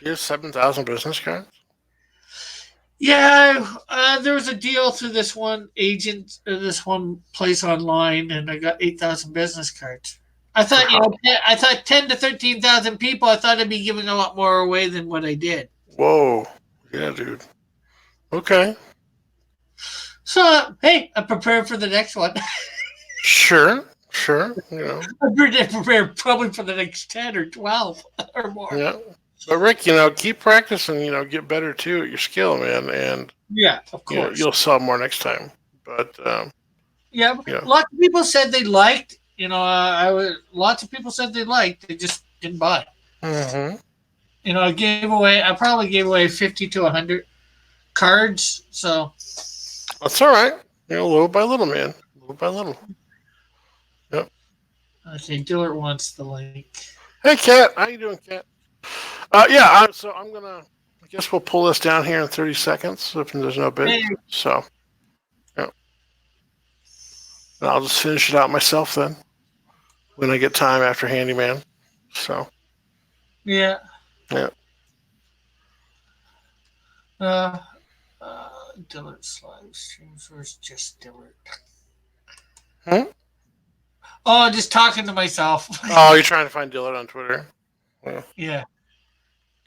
You have 7,000 business cards? Yeah, there was a deal through this one agent, this one place online, and I got 8,000 business cards. I thought, I thought 10 to 13,000 people. I thought I'd be giving a lot more away than what I did. Whoa, yeah, dude. Okay. So, hey, I'm prepared for the next one. Sure. I'm prepared probably for the next 10 or 12 or more. Yeah. But Rick, keep practicing, get better too at your skill, man. And yeah, of course. You'll sell more next time. But lots of people said they liked, lots of people said they liked, they just didn't buy. Mm-hmm. I probably gave away 50 to 100 cards, so that's all right. Little by little, man. Little by little. Yep. Okay, Dillard wants the link. Hey, Kat. How you doing, Kat? So I'm going to, I guess we'll pull this down here in 30 seconds if there's no bid. Hey. So, yeah. And I'll just finish it out myself then when I get time after Handyman. So, yeah. Dillard's live streams, or just Dillard? Oh, just talking to myself. Oh, you're trying to find Dillard on Twitter? Yeah.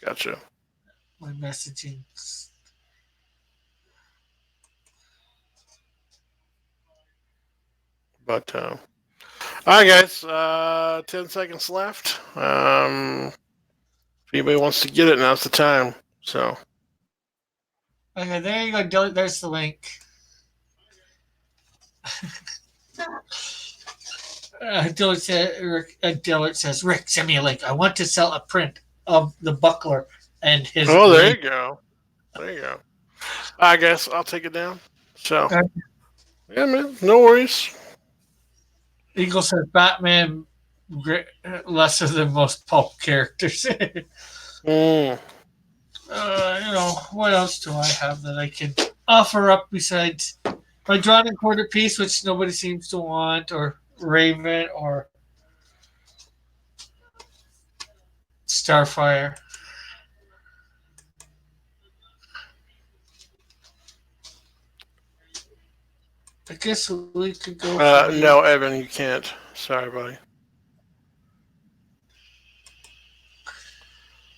Gotcha. My messaging. But, all right, guys. 10 seconds left. If anybody wants to get it, now's the time. So. Okay, there you go. There's the link. Dillard says, Rick, send me a link. I want to sell a print of the buckler and his. Oh, there you go. There you go. I guess I'll take it down. So, yeah, man, no worries. Eagle says Batman lesser than most pulp characters. What else do I have that I can offer up besides my drawn and quartered piece, which nobody seems to want, or Raven, or Starfire. I guess we could go. No, Evan, you can't. Sorry, buddy.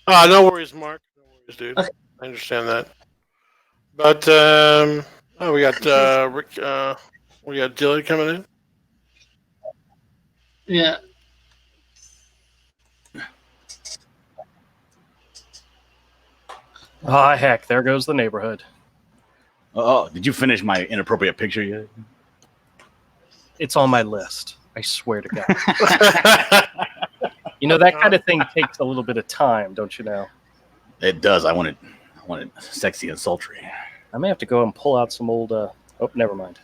No worries, Mark. No worries, dude. Okay. I understand that. But we got Rick. We got Dylan coming in. Yeah. Oh, heck, there goes the neighborhood. Oh, did you finish my inappropriate picture yet? It's on my list. I swear to God. That kind of thing takes a little bit of time, don't you know? It does. I want it sexy and sultry. I may have to go and pull out some old. Never mind.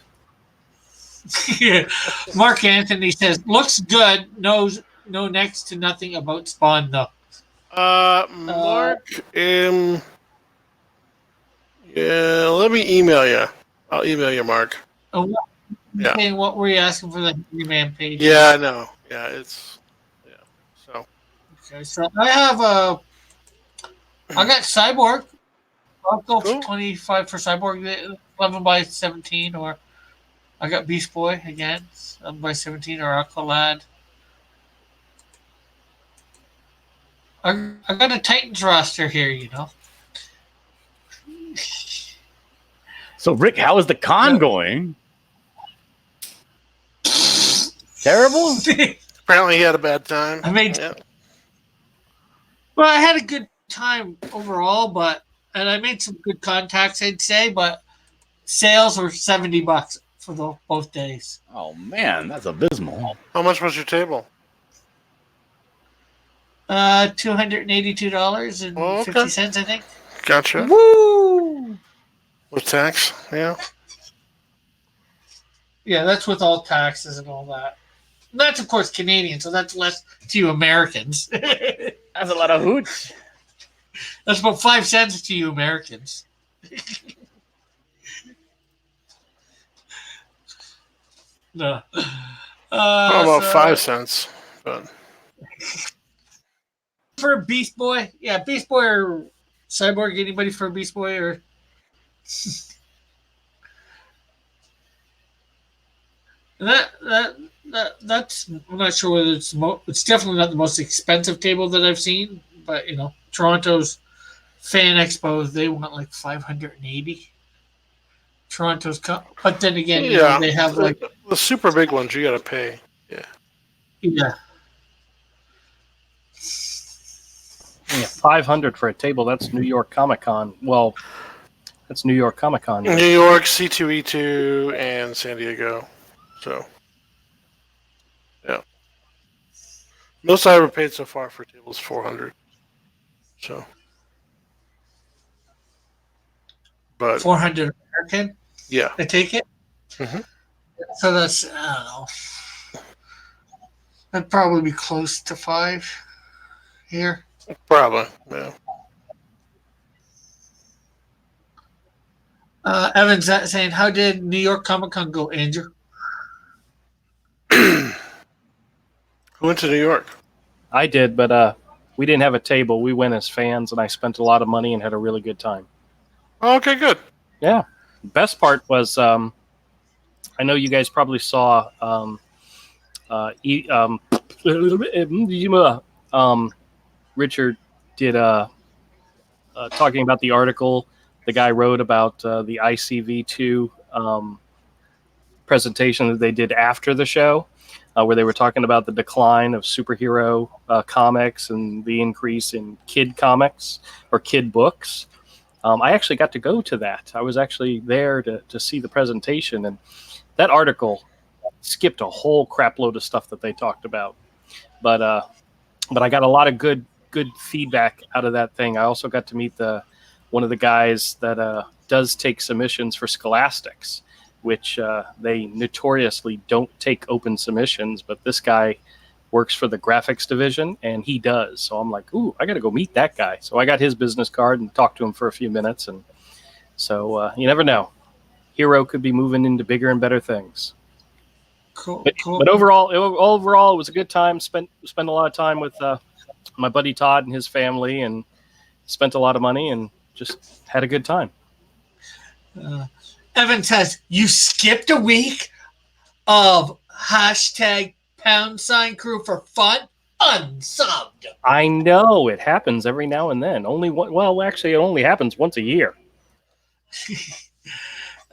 Yeah. Mark Anthony says, looks good. Know next to nothing about Spawn, though. Mark, yeah, let me email you. I'll email you, Mark. Okay, what were you asking for the He-Man page? Yeah, I know. Yeah, so. Okay, so I have I got Cyborg. I'll go for 25 for Cyborg, 11 by 17, or I got Beast Boy again, 11 by 17, or Aqualad. I got a Titans roster here, So, Rick, how is the con going? Terrible? Apparently he had a bad time. Well, I had a good time overall, and I made some good contacts, I'd say, but sales were $70 for both days. Oh, man, that's abysmal. How much was your table? $282.50, I think. Gotcha. Woo! With tax, yeah. Yeah, that's with all taxes and all that. And that's, of course, Canadian, so that's less to you Americans. That's a lot of hooch. That's about 5 cents to you Americans. No. About 5 cents, but for Beast Boy, yeah, Beast Boy or Cyborg. Anybody for Beast Boy or? That's I'm not sure whether it's definitely not the most expensive table that I've seen, but Toronto's Fan Expo, they want like 580. Toronto's but then again, they have like the super big ones you gotta pay. Yeah. 500 for a table. That's New York Comic Con. Well, that's New York Comic Con. New York, C2E2, and San Diego. So, yeah. Most I ever paid so far for tables $400. So, but 400 American. Yeah, I take it. Mm-hmm. So that's I don't know. That'd probably be close to 5 here. Probably, yeah. Evan's saying, how did New York Comic Con go, Andrew? Who went to New York? I did, but we didn't have a table. We went as fans, and I spent a lot of money and had a really good time. Okay, good. Yeah. The best part was I know you guys probably saw Richard did talking about the article the guy wrote about the ICV2 presentation that they did after the show. where they were talking about the decline of superhero comics and the increase in kid comics or kid books. I actually got to go to that. I was actually there to see the presentation, and that article skipped a whole crap load of stuff that they talked about. But I got a lot of good feedback out of that thing. I also got to meet one of the guys that does take submissions for Scholastics, which they notoriously don't take open submissions, but this guy works for the graphics division, and he does. So I'm like, ooh, I got to go meet that guy. So I got his business card and talked to him for a few minutes. And so you never know. Hero could be moving into bigger and better things. Cool. But overall, it was a good time. Spent a lot of time with my buddy Todd and his family, and spent a lot of money and just had a good time. Evan says, you skipped a week of #pound crew for fun unsubbed. I know it happens every now and then. Actually, it only happens once a year.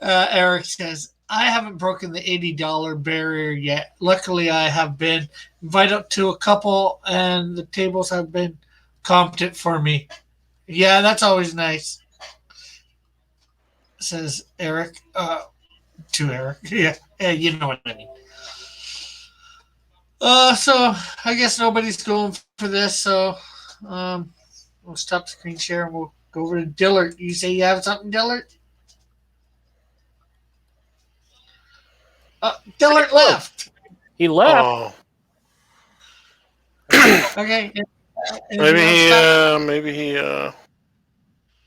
Eric says, I haven't broken the $80 barrier yet. Luckily, I have been invited to a couple, and the tables have been competent for me. Yeah, that's always nice, says Eric. To Eric. Yeah, you know what I mean. So I guess nobody's going for this, so we'll stop the screen share and we'll go over to Dillard. You say you have something, Dillard? Dillard left. He left. Oh. Okay. Maybe he I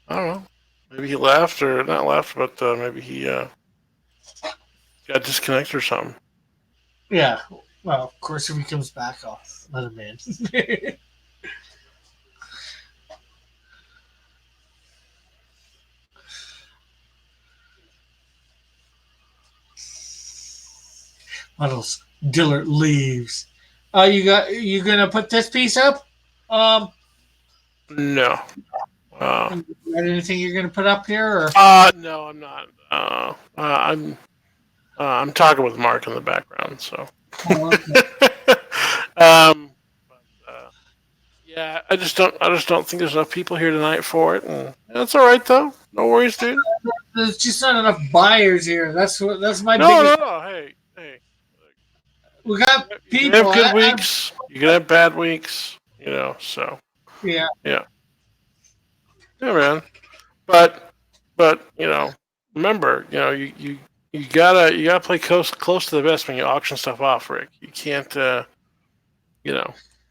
don't know. Maybe he left or not left, but maybe he got disconnected or something. Yeah. Well, of course, if he comes back, I'll let him in. What else? Dillard leaves. You gonna put this piece up? No. Got anything you're gonna put up here? Or? No, I'm not. I'm talking with Mark in the background, so. Oh, okay. Yeah, I just don't think there's enough people here tonight for it, and that's all right though. No worries, dude. There's just not enough buyers here. That's my biggest. No. Hey. We got people. You can have good weeks. You can have bad weeks. So. Yeah. Yeah, man. But remember, you gotta play close to the vest when you auction stuff off, Rick. You can't,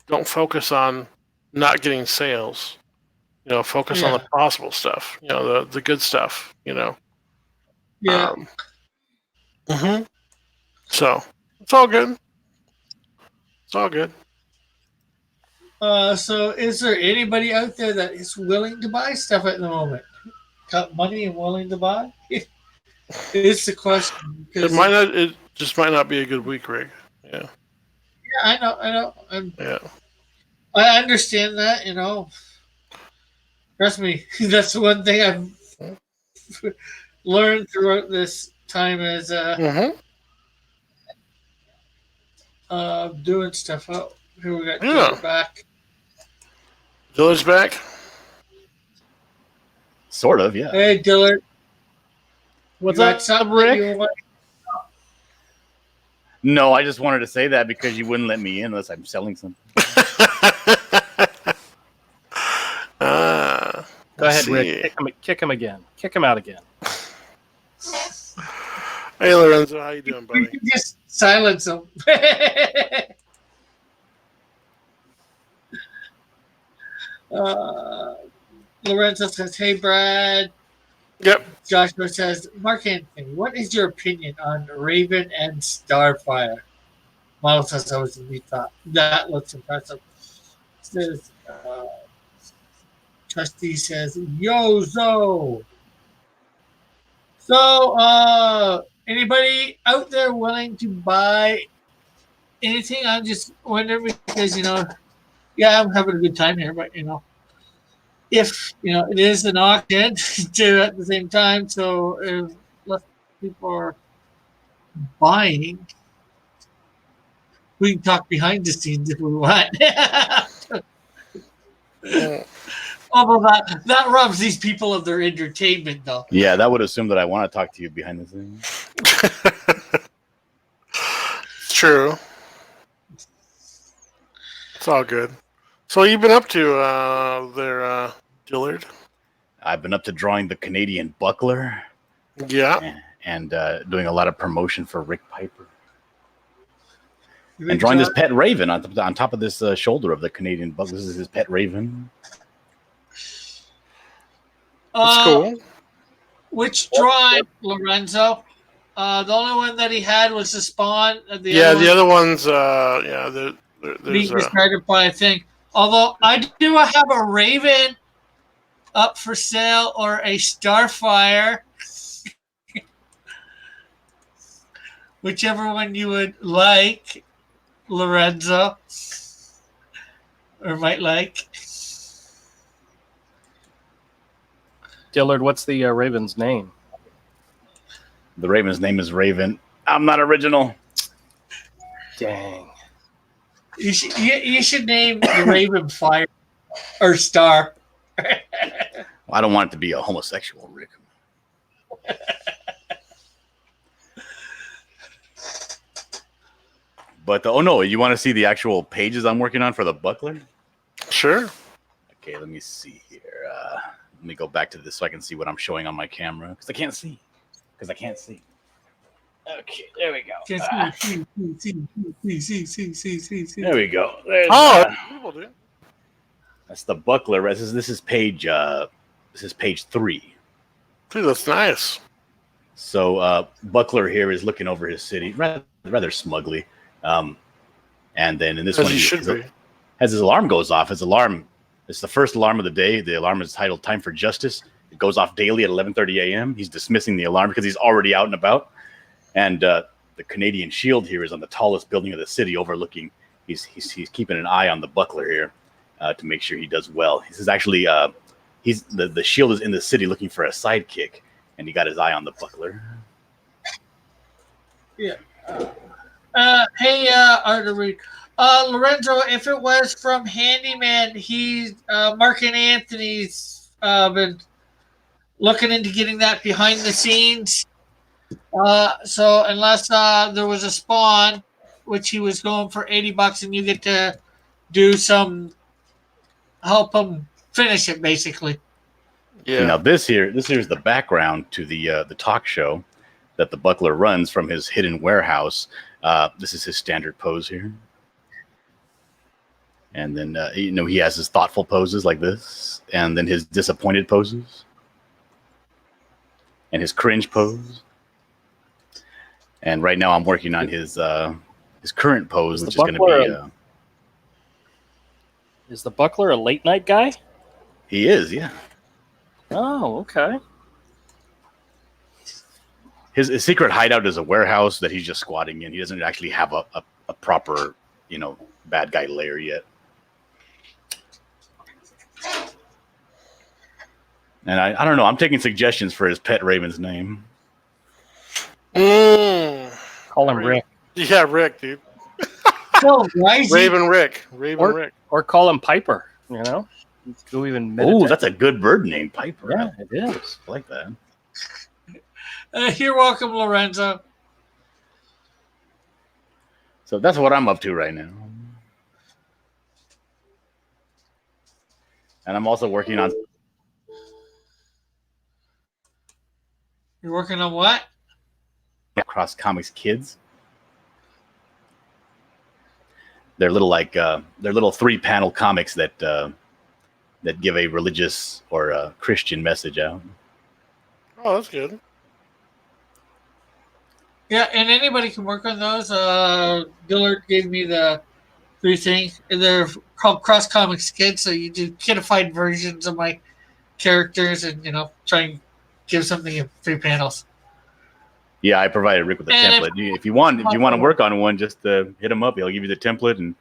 don't focus on not getting sales. Focus on the possible stuff. The good stuff. Yeah. So it's all good. It's all good. So is there anybody out there that is willing to buy stuff at the moment? Got money and willing to buy? It's the question. It just might not be a good week, Rick. Yeah. Yeah, I know. Yeah. I understand that, Trust me, that's one thing I've learned throughout this time is doing stuff out. Here we got Dillard back. Dillard's back? Sort of, yeah. Hey, Dillard. What's up, Rick? No, I just wanted to say that because you wouldn't let me in unless I'm selling something. Go ahead, Rick. Kick him again. Kick him out again. Hey, Lorenzo. How you doing, buddy? You can just silence him. Lorenzo says, hey, Brad. Yep. Joshua says, Mark Anthony, what is your opinion on Raven and Starfire? Model says, I was in thought. That looks impressive. Says, Trustee says, yo, Zo. So, anybody out there willing to buy anything? I'm just wondering because, I'm having a good time here, but, if, it is an auction too at the same time, so if less people are buying, We can talk behind the scenes if we want. Although that robs these people of their entertainment, though. Yeah, that would assume that I want to talk to you behind the scenes. True. It's all good. So what you been up to there, Dillard? I've been up to drawing the Canadian buckler Yeah. and doing a lot of promotion for Rick Piper. And drawing this pet raven on top of this shoulder of the Canadian buckler. This is his pet raven. That's cool. Which drawing, Lorenzo? The only one that he had was the spawn. The other ones, there's being discarded by a thing. Although I do have a raven up for sale or a starfire, whichever one you would like, Lorenzo, or might like. Dillard, what's the raven's name? The raven's name is Raven. I'm not original. Dang. You should name the raven fire or star. I don't want it to be a homosexual, Rick. But oh no, you want to see the actual pages I'm working on for the buckler? Sure. Okay, let me see here. Let me go back to this so I can see what I'm showing on my camera because I can't see. Okay, there we go. There we go. There's, people do. That's the buckler. This is page 3. Dude, that's nice. So Buckler here is looking over his city rather smugly. And then in this one, as his alarm goes off, it's the first alarm of the day. The alarm is titled "Time for Justice." It goes off daily at 11:30 a.m. He's dismissing the alarm because he's already out and about. And the Canadian shield here is on the tallest building of the city, overlooking. He's keeping an eye on the buckler here to make sure he does well. This is actually the shield is in the city looking for a sidekick, and he got his eye on the buckler. Yeah. Hey, Artery. Lorenzo, if it was from Handyman, Mark and Anthony's been looking into getting that behind the scenes. So unless there was a spawn, which he was going for $80, and you get to do some help him finish it, basically. Yeah. Now this here's the background to the talk show that the buckler runs from his hidden warehouse. This is his standard pose here. And then, he has his thoughtful poses like this, and then his disappointed poses, and his cringe pose. And right now I'm working on his current pose, which is going to be... Is the buckler a late night guy? He is, yeah. Oh, okay. His secret hideout is a warehouse that he's just squatting in. He doesn't actually have a proper, bad guy lair yet. And I don't know. I'm taking suggestions for his pet raven's name. Call him Rick. Yeah, Rick, dude. Raven Rick. Rick. Or call him Piper, Go even meditate. Oh, that's a good bird name, Piper. Yeah, it is. I like that. You're welcome, Lorenzo. So that's what I'm up to right now. And I'm also working on... You're working on what? Cross Comics Kids. They're little 3-panel comics that give a religious or a Christian message out. Oh, that's good. Yeah, and anybody can work on those. Dillard gave me the 3 things. They're called Cross Comics Kids, so you do kidified versions of my characters and, try and give something in 3 panels. Yeah, I provided Rick with a template. If you want to work on one, just hit him up. He'll give you the template and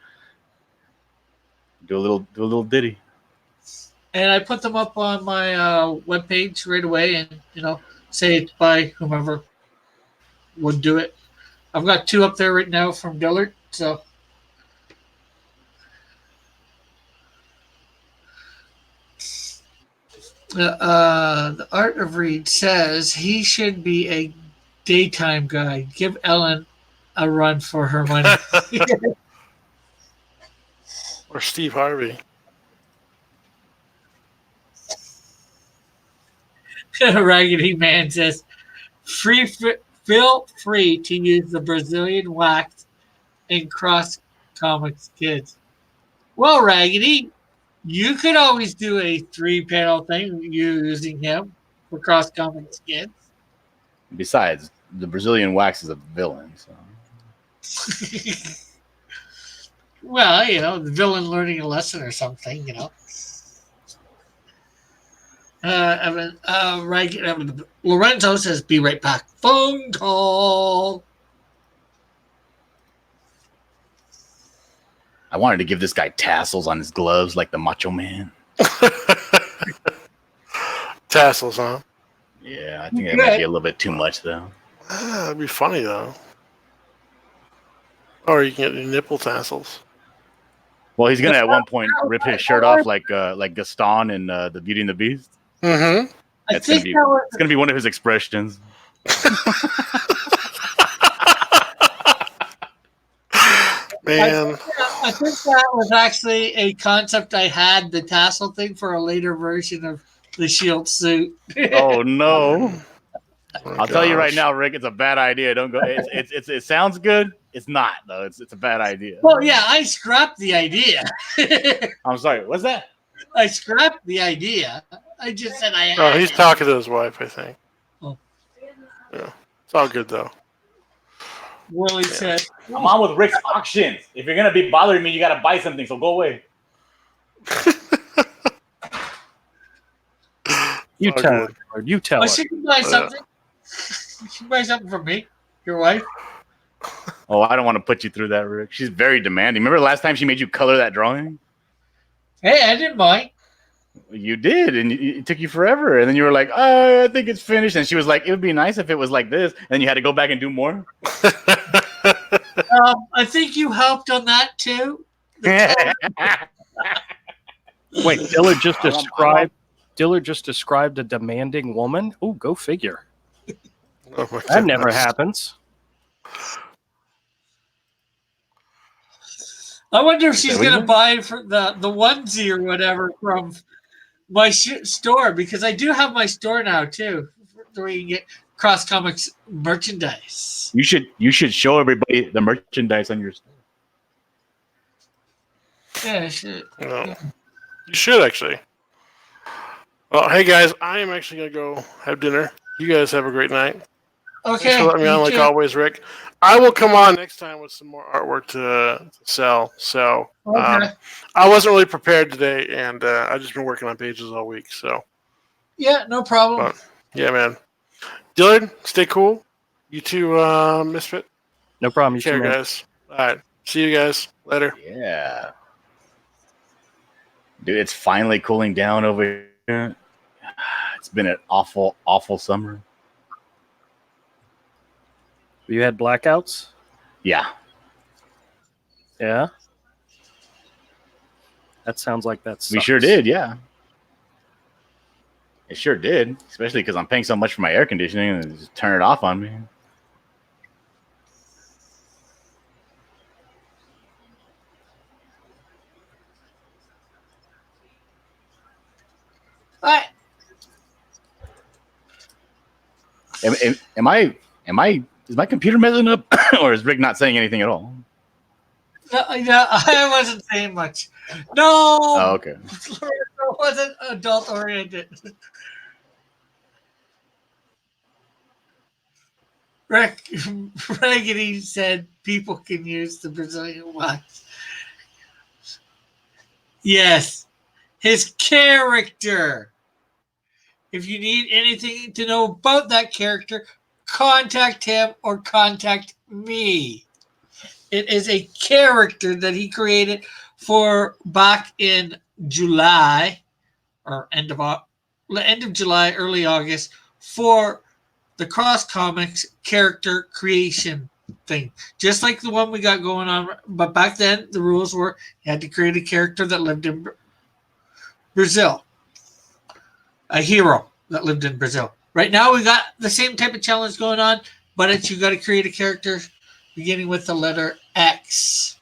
do a little ditty. And I put them up on my webpage right away, and say it by whomever would do it. I've got 2 up there right now from Dillard, so The Art of Read says he should be a daytime guy. Give Ellen a run for her money. Or Steve Harvey. Raggedy Man says, feel free to use the Brazilian wax in Cross Comics Kids. Well, Raggedy, you could always do a 3-panel thing using him for Cross Comics Kids. Besides, the Brazilian wax is a villain. So. Well, the villain learning a lesson or something, Lorenzo says, be right back. Phone call. I wanted to give this guy tassels on his gloves like the Macho Man. Tassels, huh? Yeah, I think that might be a little bit too much, though. That'd be funny, though. Or you can get your nipple tassels. Well, he's gonna at one point rip his shirt off like Gaston in the Beauty and the Beast. Mm-hmm. It's gonna be one of his expressions. Man, I think that was actually a concept I had, the tassel thing, for a later version of the Shield suit. Oh no! I'll tell you right gosh. now, Rick, it's a bad idea. Don't go. It sounds good. It's not though. It's a bad idea. Well, yeah, I scrapped the idea. I'm sorry. What's that? I scrapped the idea. I just said I had. Oh, he's talking to his wife, I think. Oh. Yeah, it's all good though. Willie said, I'm on with Rick's auctions. If you're gonna be bothering me, you gotta buy something. So go away. You all tell good. her. Lord. You tell "Oh, her. she can buy something. She can buy something from me, your wife." Oh, I don't want to put you through that, Rick. She's very demanding. Remember the last time she made you color that drawing? Hey, I didn't mind. You did, and it took you forever. And then you were like, "Oh, I think it's finished." And she was like, "It would be nice if it was like this." And you had to go back and do more. I think you helped on that too. Wait, Dillard just described a demanding woman. Oh, go figure. Oh my That never goodness. happens. I wonder if she's What going is to it? buy for the onesie or whatever from my store, because I do have my store now too, where you can get Cross Comics merchandise. You should show everybody the merchandise on your store. Yeah, shit. No. You should actually. Well, hey guys, I am actually gonna go have dinner. You guys have a great night. Okay. Thanks for letting me you on, like too. always, Rick. I will come on next time with some more artwork to sell. So Okay. I wasn't really prepared today, and I've just been working on pages all week. So Yeah, no problem. but, yeah, man. Dillard, stay cool. You too, Misfit. No problem. You Take care, too, man. guys. All right. See you guys later. Yeah. Dude, it's finally cooling down over here. It's been an awful, awful summer. You had blackouts? Yeah. Yeah. That sounds like that We sucks. sure did, yeah. It sure did, especially because I'm paying so much for my air conditioning and they just turn it off on me. All right. Is my computer messing up or is Rick not saying anything at all? No, I wasn't saying much. No. Oh, okay. It wasn't adult oriented. Rick Raggedy said people can use the Brazilian wax. Yes, his character. If you need anything to know about that character, contact him or contact me. It is a character that he created for back in July or end of July, early August for the Cross Comics character creation thing. Just like the one we got going on. But back then, the rules were you had to create a character that lived in Brazil. a hero that lived in Brazil. Right now, we got the same type of challenge going on, but it's you got to create a character beginning with the letter X,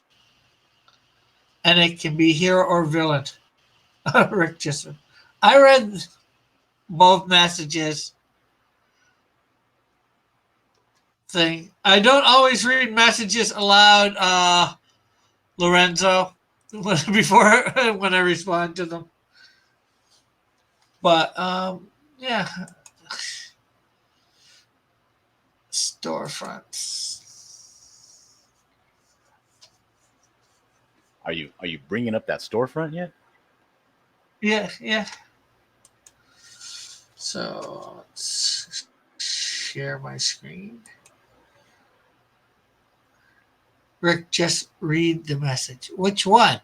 and it can be hero or villain. Rick just, I read both messages. Thing. I don't always read messages aloud, Lorenzo, before when I respond to them. But yeah, storefronts. Are you bringing up that storefront yet? Yeah. So let's share my screen. Rick, just read the message. Which one?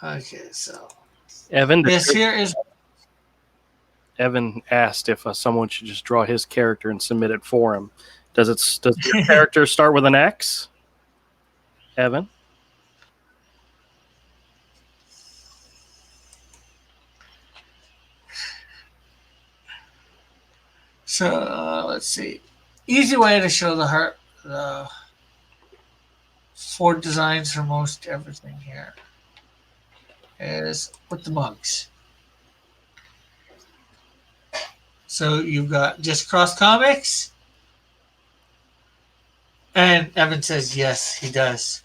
Okay, so Evan, yes, here is. Evan asked if someone should just draw his character and submit it for him. Does your character start with an X? Evan? So let's see. Easy way to show the heart. 4 designs for most everything here is with the mugs. So you've got just Cross Comics, and Evan says yes, he does.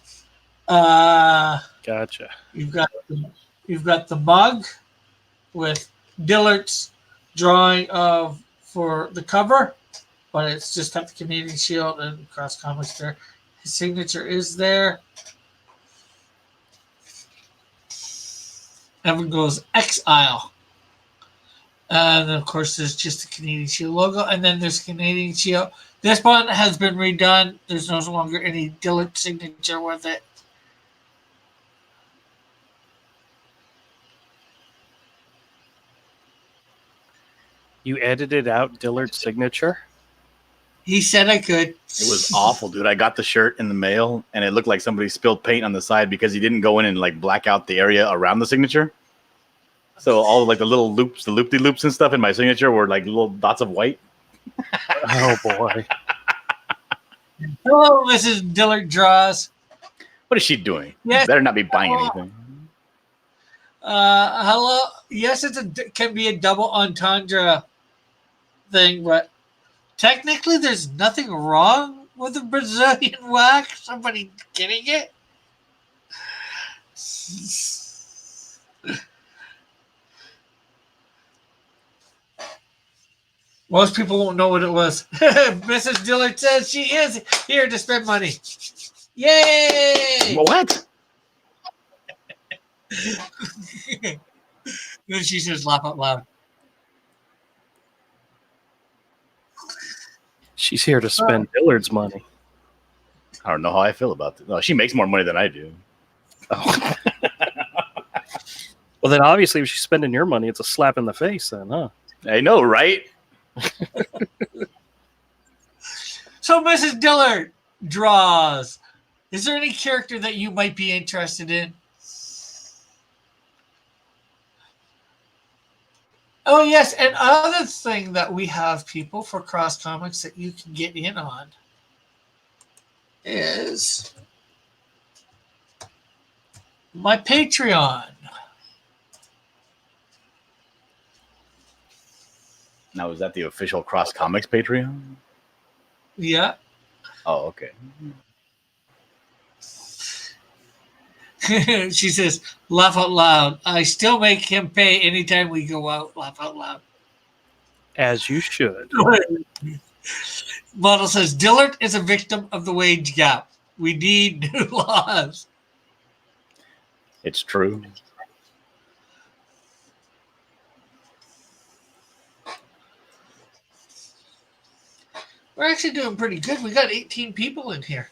Gotcha. You've got the mug with Dillard's drawing of for the cover, but it's just got the Canadian Shield and Cross Comics there. His signature is there. Evan goes X aisle. And of course, there's just the Canadian Shield logo. And then there's Canadian Shield. This one has been redone. There's no longer any Dillard signature with it. You edited out Dillard's signature? He said I could. It was awful, dude. I got the shirt in the mail, and it looked like somebody spilled paint on the side because he didn't go in and like black out the area around the signature. So all like the little loops, the loop-de-loops and stuff in my signature were like little dots of white. Oh boy! Hello, Mrs. Dillard Draws. What is she doing? Yes. Better not be buying anything. Hello. Yes, it can be a double entendre thing, but technically, there's nothing wrong with a Brazilian wax. Somebody getting it? Most people won't know what it was. Mrs. Dillard says she is here to spend money. Yay! What? Then she says, laugh out loud. She's here to spend Dillard's money. I don't know how I feel about this. No, she makes more money than I do. Oh. Well, then obviously if she's spending your money, it's a slap in the face then, huh? I know, right? So, Mrs. Dillard Draws. Is there any character that you might be interested in? Oh, yes. And other thing that we have, people, for Cross Comics that you can get in on is my Patreon. Now, is that the official Cross Comics Patreon? Yeah. Oh, okay. She says, laugh out loud. I still make him pay anytime we go out. Laugh out loud. As you should. Model says, Dillard is a victim of the wage gap. We need new laws. It's true. We're actually doing pretty good. We got 18 people in here.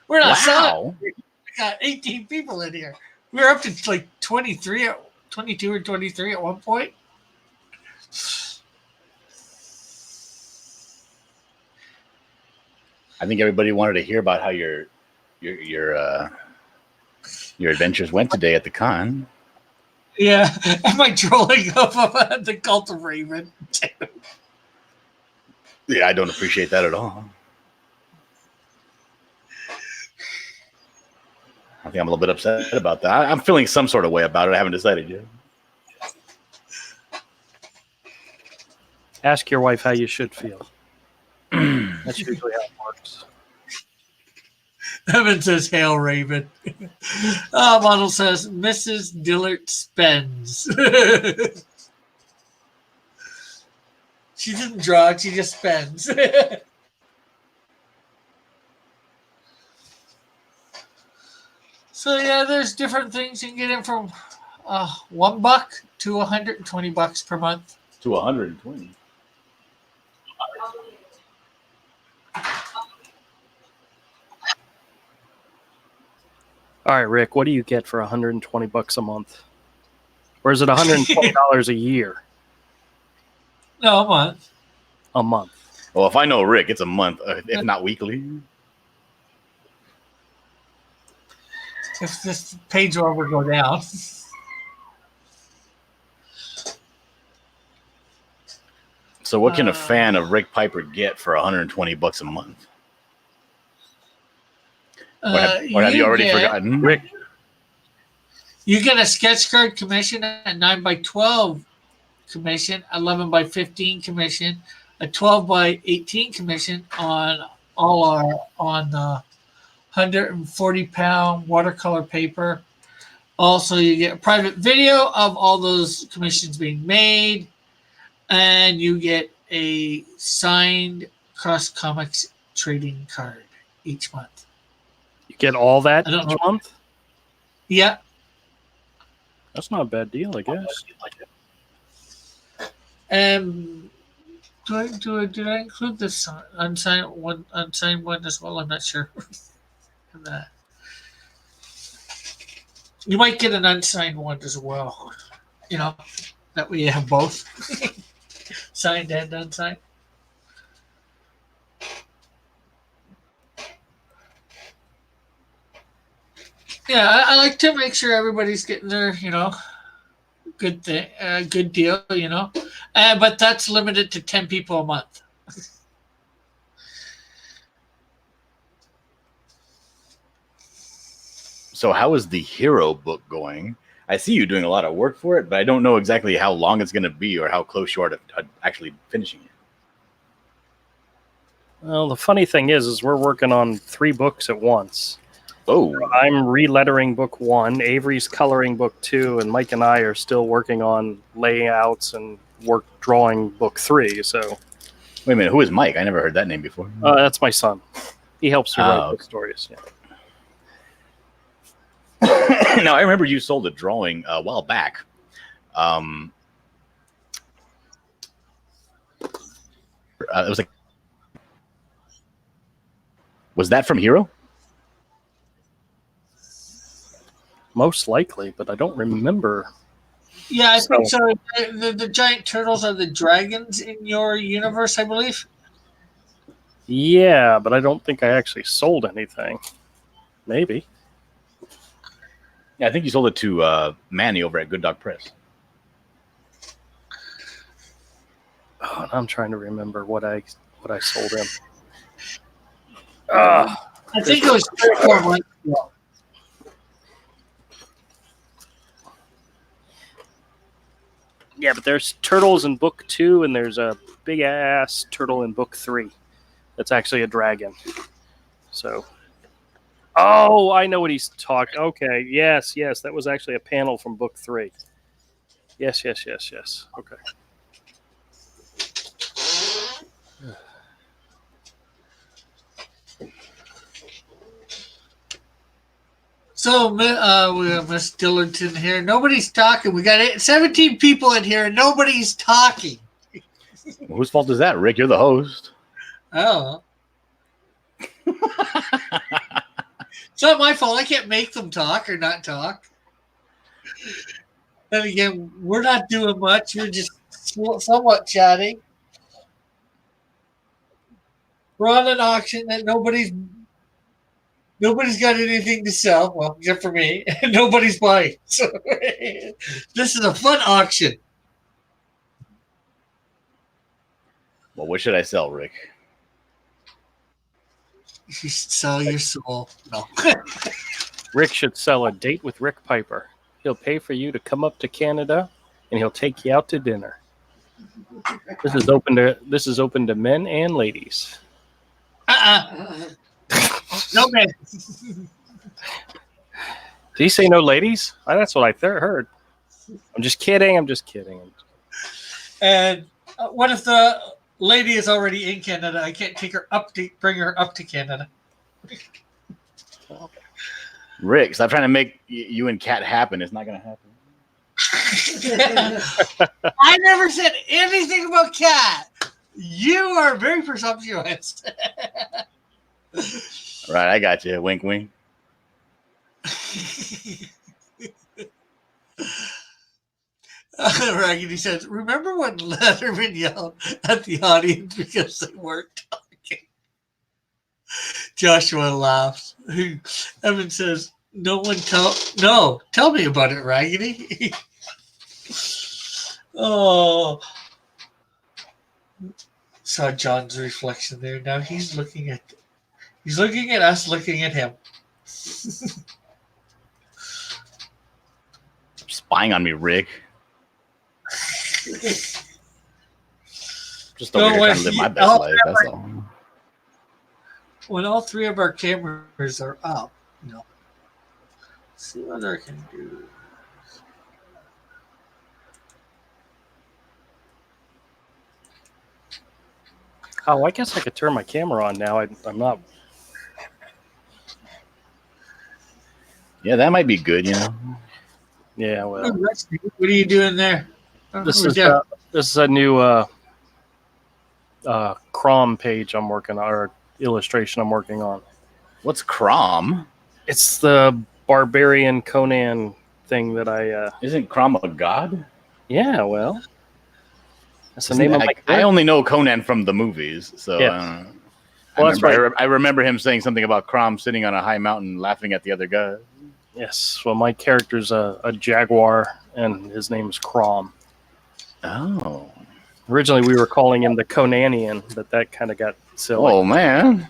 We're not selling. We got 18 people in here. We were up to like 22 or 23 at one point. I think everybody wanted to hear about how your adventures went today at the con. Yeah, am I trolling of the Cult of Raven? Yeah, I don't appreciate that at all. I think I'm a little bit upset about that. I'm feeling some sort of way about it. I haven't decided yet. Ask your wife how you should feel. That's usually how it works. Evan says, "Hail Raven." Model says, "Mrs. Dillard spends." She didn't draw it; she just spends. So yeah, there's different things you can get in from $1 to $120 per month. To 120. All right, Rick, what do you get for $120 a month? Or is it $120 a year? No, a month. A month. Well, if I know Rick, it's a month, if not weekly. If this page will ever go down. So what can a fan of Rick Piper get for $120 a month? Or have you already forgotten? Rick, you get a sketch card commission, a 9x12 commission, 11x15 commission, a 12x18 commission on all our 140-pound watercolor paper. Also, you get a private video of all those commissions being made, and you get a signed Cross Comics trading card each month. you get all that I don't each know. month? Yeah. That's not a bad deal, I guess. Did I include this unsigned one as well? I'm not sure. You might get an unsigned one as well. You know, that we have both signed and unsigned. Yeah, I like to make sure everybody's getting their, good thing, good deal, but that's limited to 10 people a month. So how is the Hero book going? I see you doing a lot of work for it, but I don't know exactly how long it's going to be or how close you are to actually finishing it. Well, the funny thing is we're working on 3 books at once. Oh, I'm relettering book 1, Avery's coloring book 2, and Mike and I are still working on layouts and drawing book 3. So, wait a minute, who is Mike? I never heard that name before. that's my son. He helps me write book stories. Yeah. Now, I remember you sold a drawing a while back. It was like, was that from Hero? Most likely, but I don't remember. Yeah, I think so. The giant turtles are the dragons in your universe, I believe. Yeah, but I don't think I actually sold anything. Maybe. Yeah, I think you sold it to Manny over at Good Dog Press. Oh, I'm trying to remember what I sold him. I think it was 3 or 4 months ago. Yeah, but there's turtles in book 2, and there's a big ass turtle in book 3. That's actually a dragon. So, oh, I know what he's talking. Okay, yes, that was actually a panel from book 3. Yes. Okay. So we have Miss Dillerton here. Nobody's talking. We got 17 people in here, and nobody's talking. Well, whose fault is that, Rick? You're the host. Oh. It's not my fault. I can't make them talk or not talk. Then again, we're not doing much. We're just somewhat chatting. We're on an auction that nobody's got anything to sell. Well, except for me, and nobody's buying. So this is a fun auction. Well, what should I sell, Rick? You should sell your soul. No. Rick should sell a date with Rick Piper. He'll pay for you to come up to Canada, and he'll take you out to dinner. This is open to men and ladies. No man. Did he say no ladies? That's what I heard. I'm just kidding. And what if the lady is already in Canada? I can't bring her up to Canada. Rick, stop trying to make you and Kat happen. It's not going to happen. I never said anything about Kat. You are very presumptuous. Right, I got you. Wink, wink. Raggedy says, remember when Letterman yelled at the audience because they weren't talking? Joshua laughs. Evan says, tell me about it, Raggedy. Oh. Saw John's reflection there. Now he's looking at us looking at him. Spying on me, Rick. Just over here trying to live my best life, that's all. When all three of our cameras are up, let's see what I can do. Oh, I guess I could turn my camera on now. I'm not. Yeah, that might be good, Yeah, well. What are you doing there? This is a new Crom page I'm working on, or illustration I'm working on. What's Crom? It's the barbarian Conan thing that I. Isn't Crom a god? Yeah, well. That's the name of my. I only know Conan from the movies, so. Yeah. I remember him saying something about Crom sitting on a high mountain laughing at the other guy. Yes, well, my character's a jaguar, and his name is Crom. Oh. Originally, we were calling him the Conanian, but that kind of got silly. Oh, man.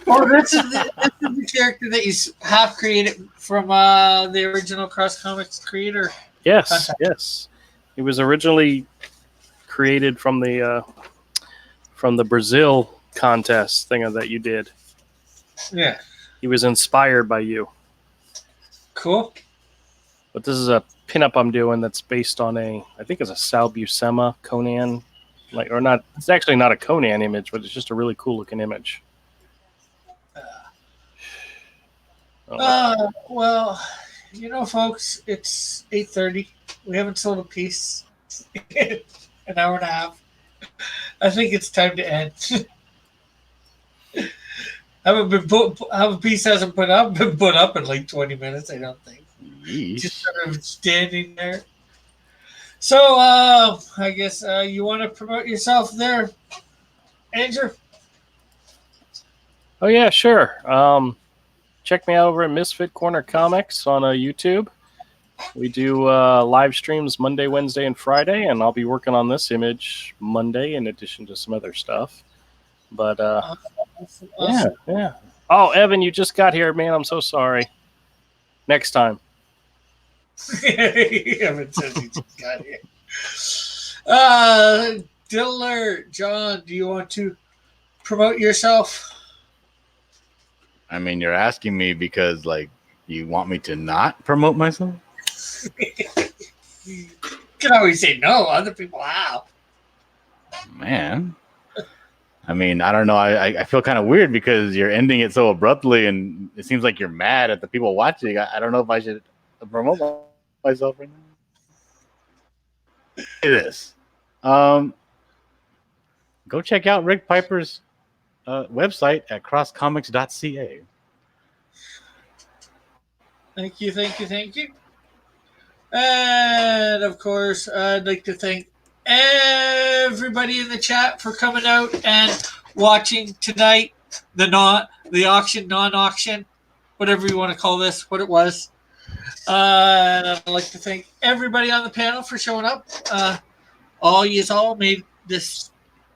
Oh, this is the character that you have created from the original Cross Comics creator. Yes, yes. It was originally created from the Brazil contest thing that you did. Yeah. He was inspired by you. Cool. But this is a pinup I'm doing that's based on I think it's a Sal Buscema Conan, or not. It's actually not a Conan image, but it's just a really cool looking image. Well, folks, it's 8:30. We haven't sold a piece. An hour and a half. I think it's time to end. A piece hasn't been put up in like 20 minutes, I don't think. Yeesh. Just sort of standing there. So, I guess you want to promote yourself there, Andrew? Oh, yeah, sure. Check me out over at Misfit Corner Comics on YouTube. We do live streams Monday, Wednesday, and Friday, and I'll be working on this image Monday in addition to some other stuff. But, awesome. Yeah. Oh, Evan, you just got here, man. I'm so sorry. Next time. Evan says he just got here. Diller, John, do you want to promote yourself? I mean, you're asking me because, you want me to not promote myself? You can always say no. Other people have. Man. I mean, I don't know. I feel kind of weird because you're ending it so abruptly, and it seems like you're mad at the people watching. I don't know if I should promote myself right now. It is. Go check out Rick Piper's website at crosscomics.ca. Thank you. And of course, I'd like to thank everybody in the chat for coming out and watching tonight. The auction, non-auction, whatever you want to call this, what it was. And I'd like to thank everybody on the panel for showing up. All made this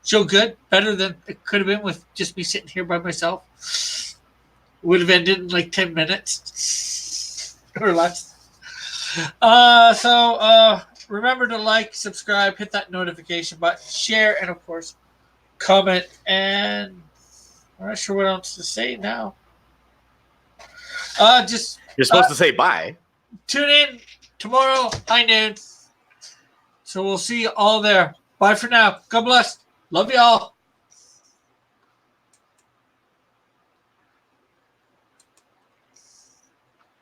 show good, better than it could have been with just me sitting here by myself. Would have ended in like 10 minutes or less. So remember to like, subscribe, hit that notification button, share, and of course, comment. And I'm not sure what else to say now. Just You're supposed to say bye. Tune in tomorrow, high noon. So we'll see you all there. Bye for now. God bless. Love you all.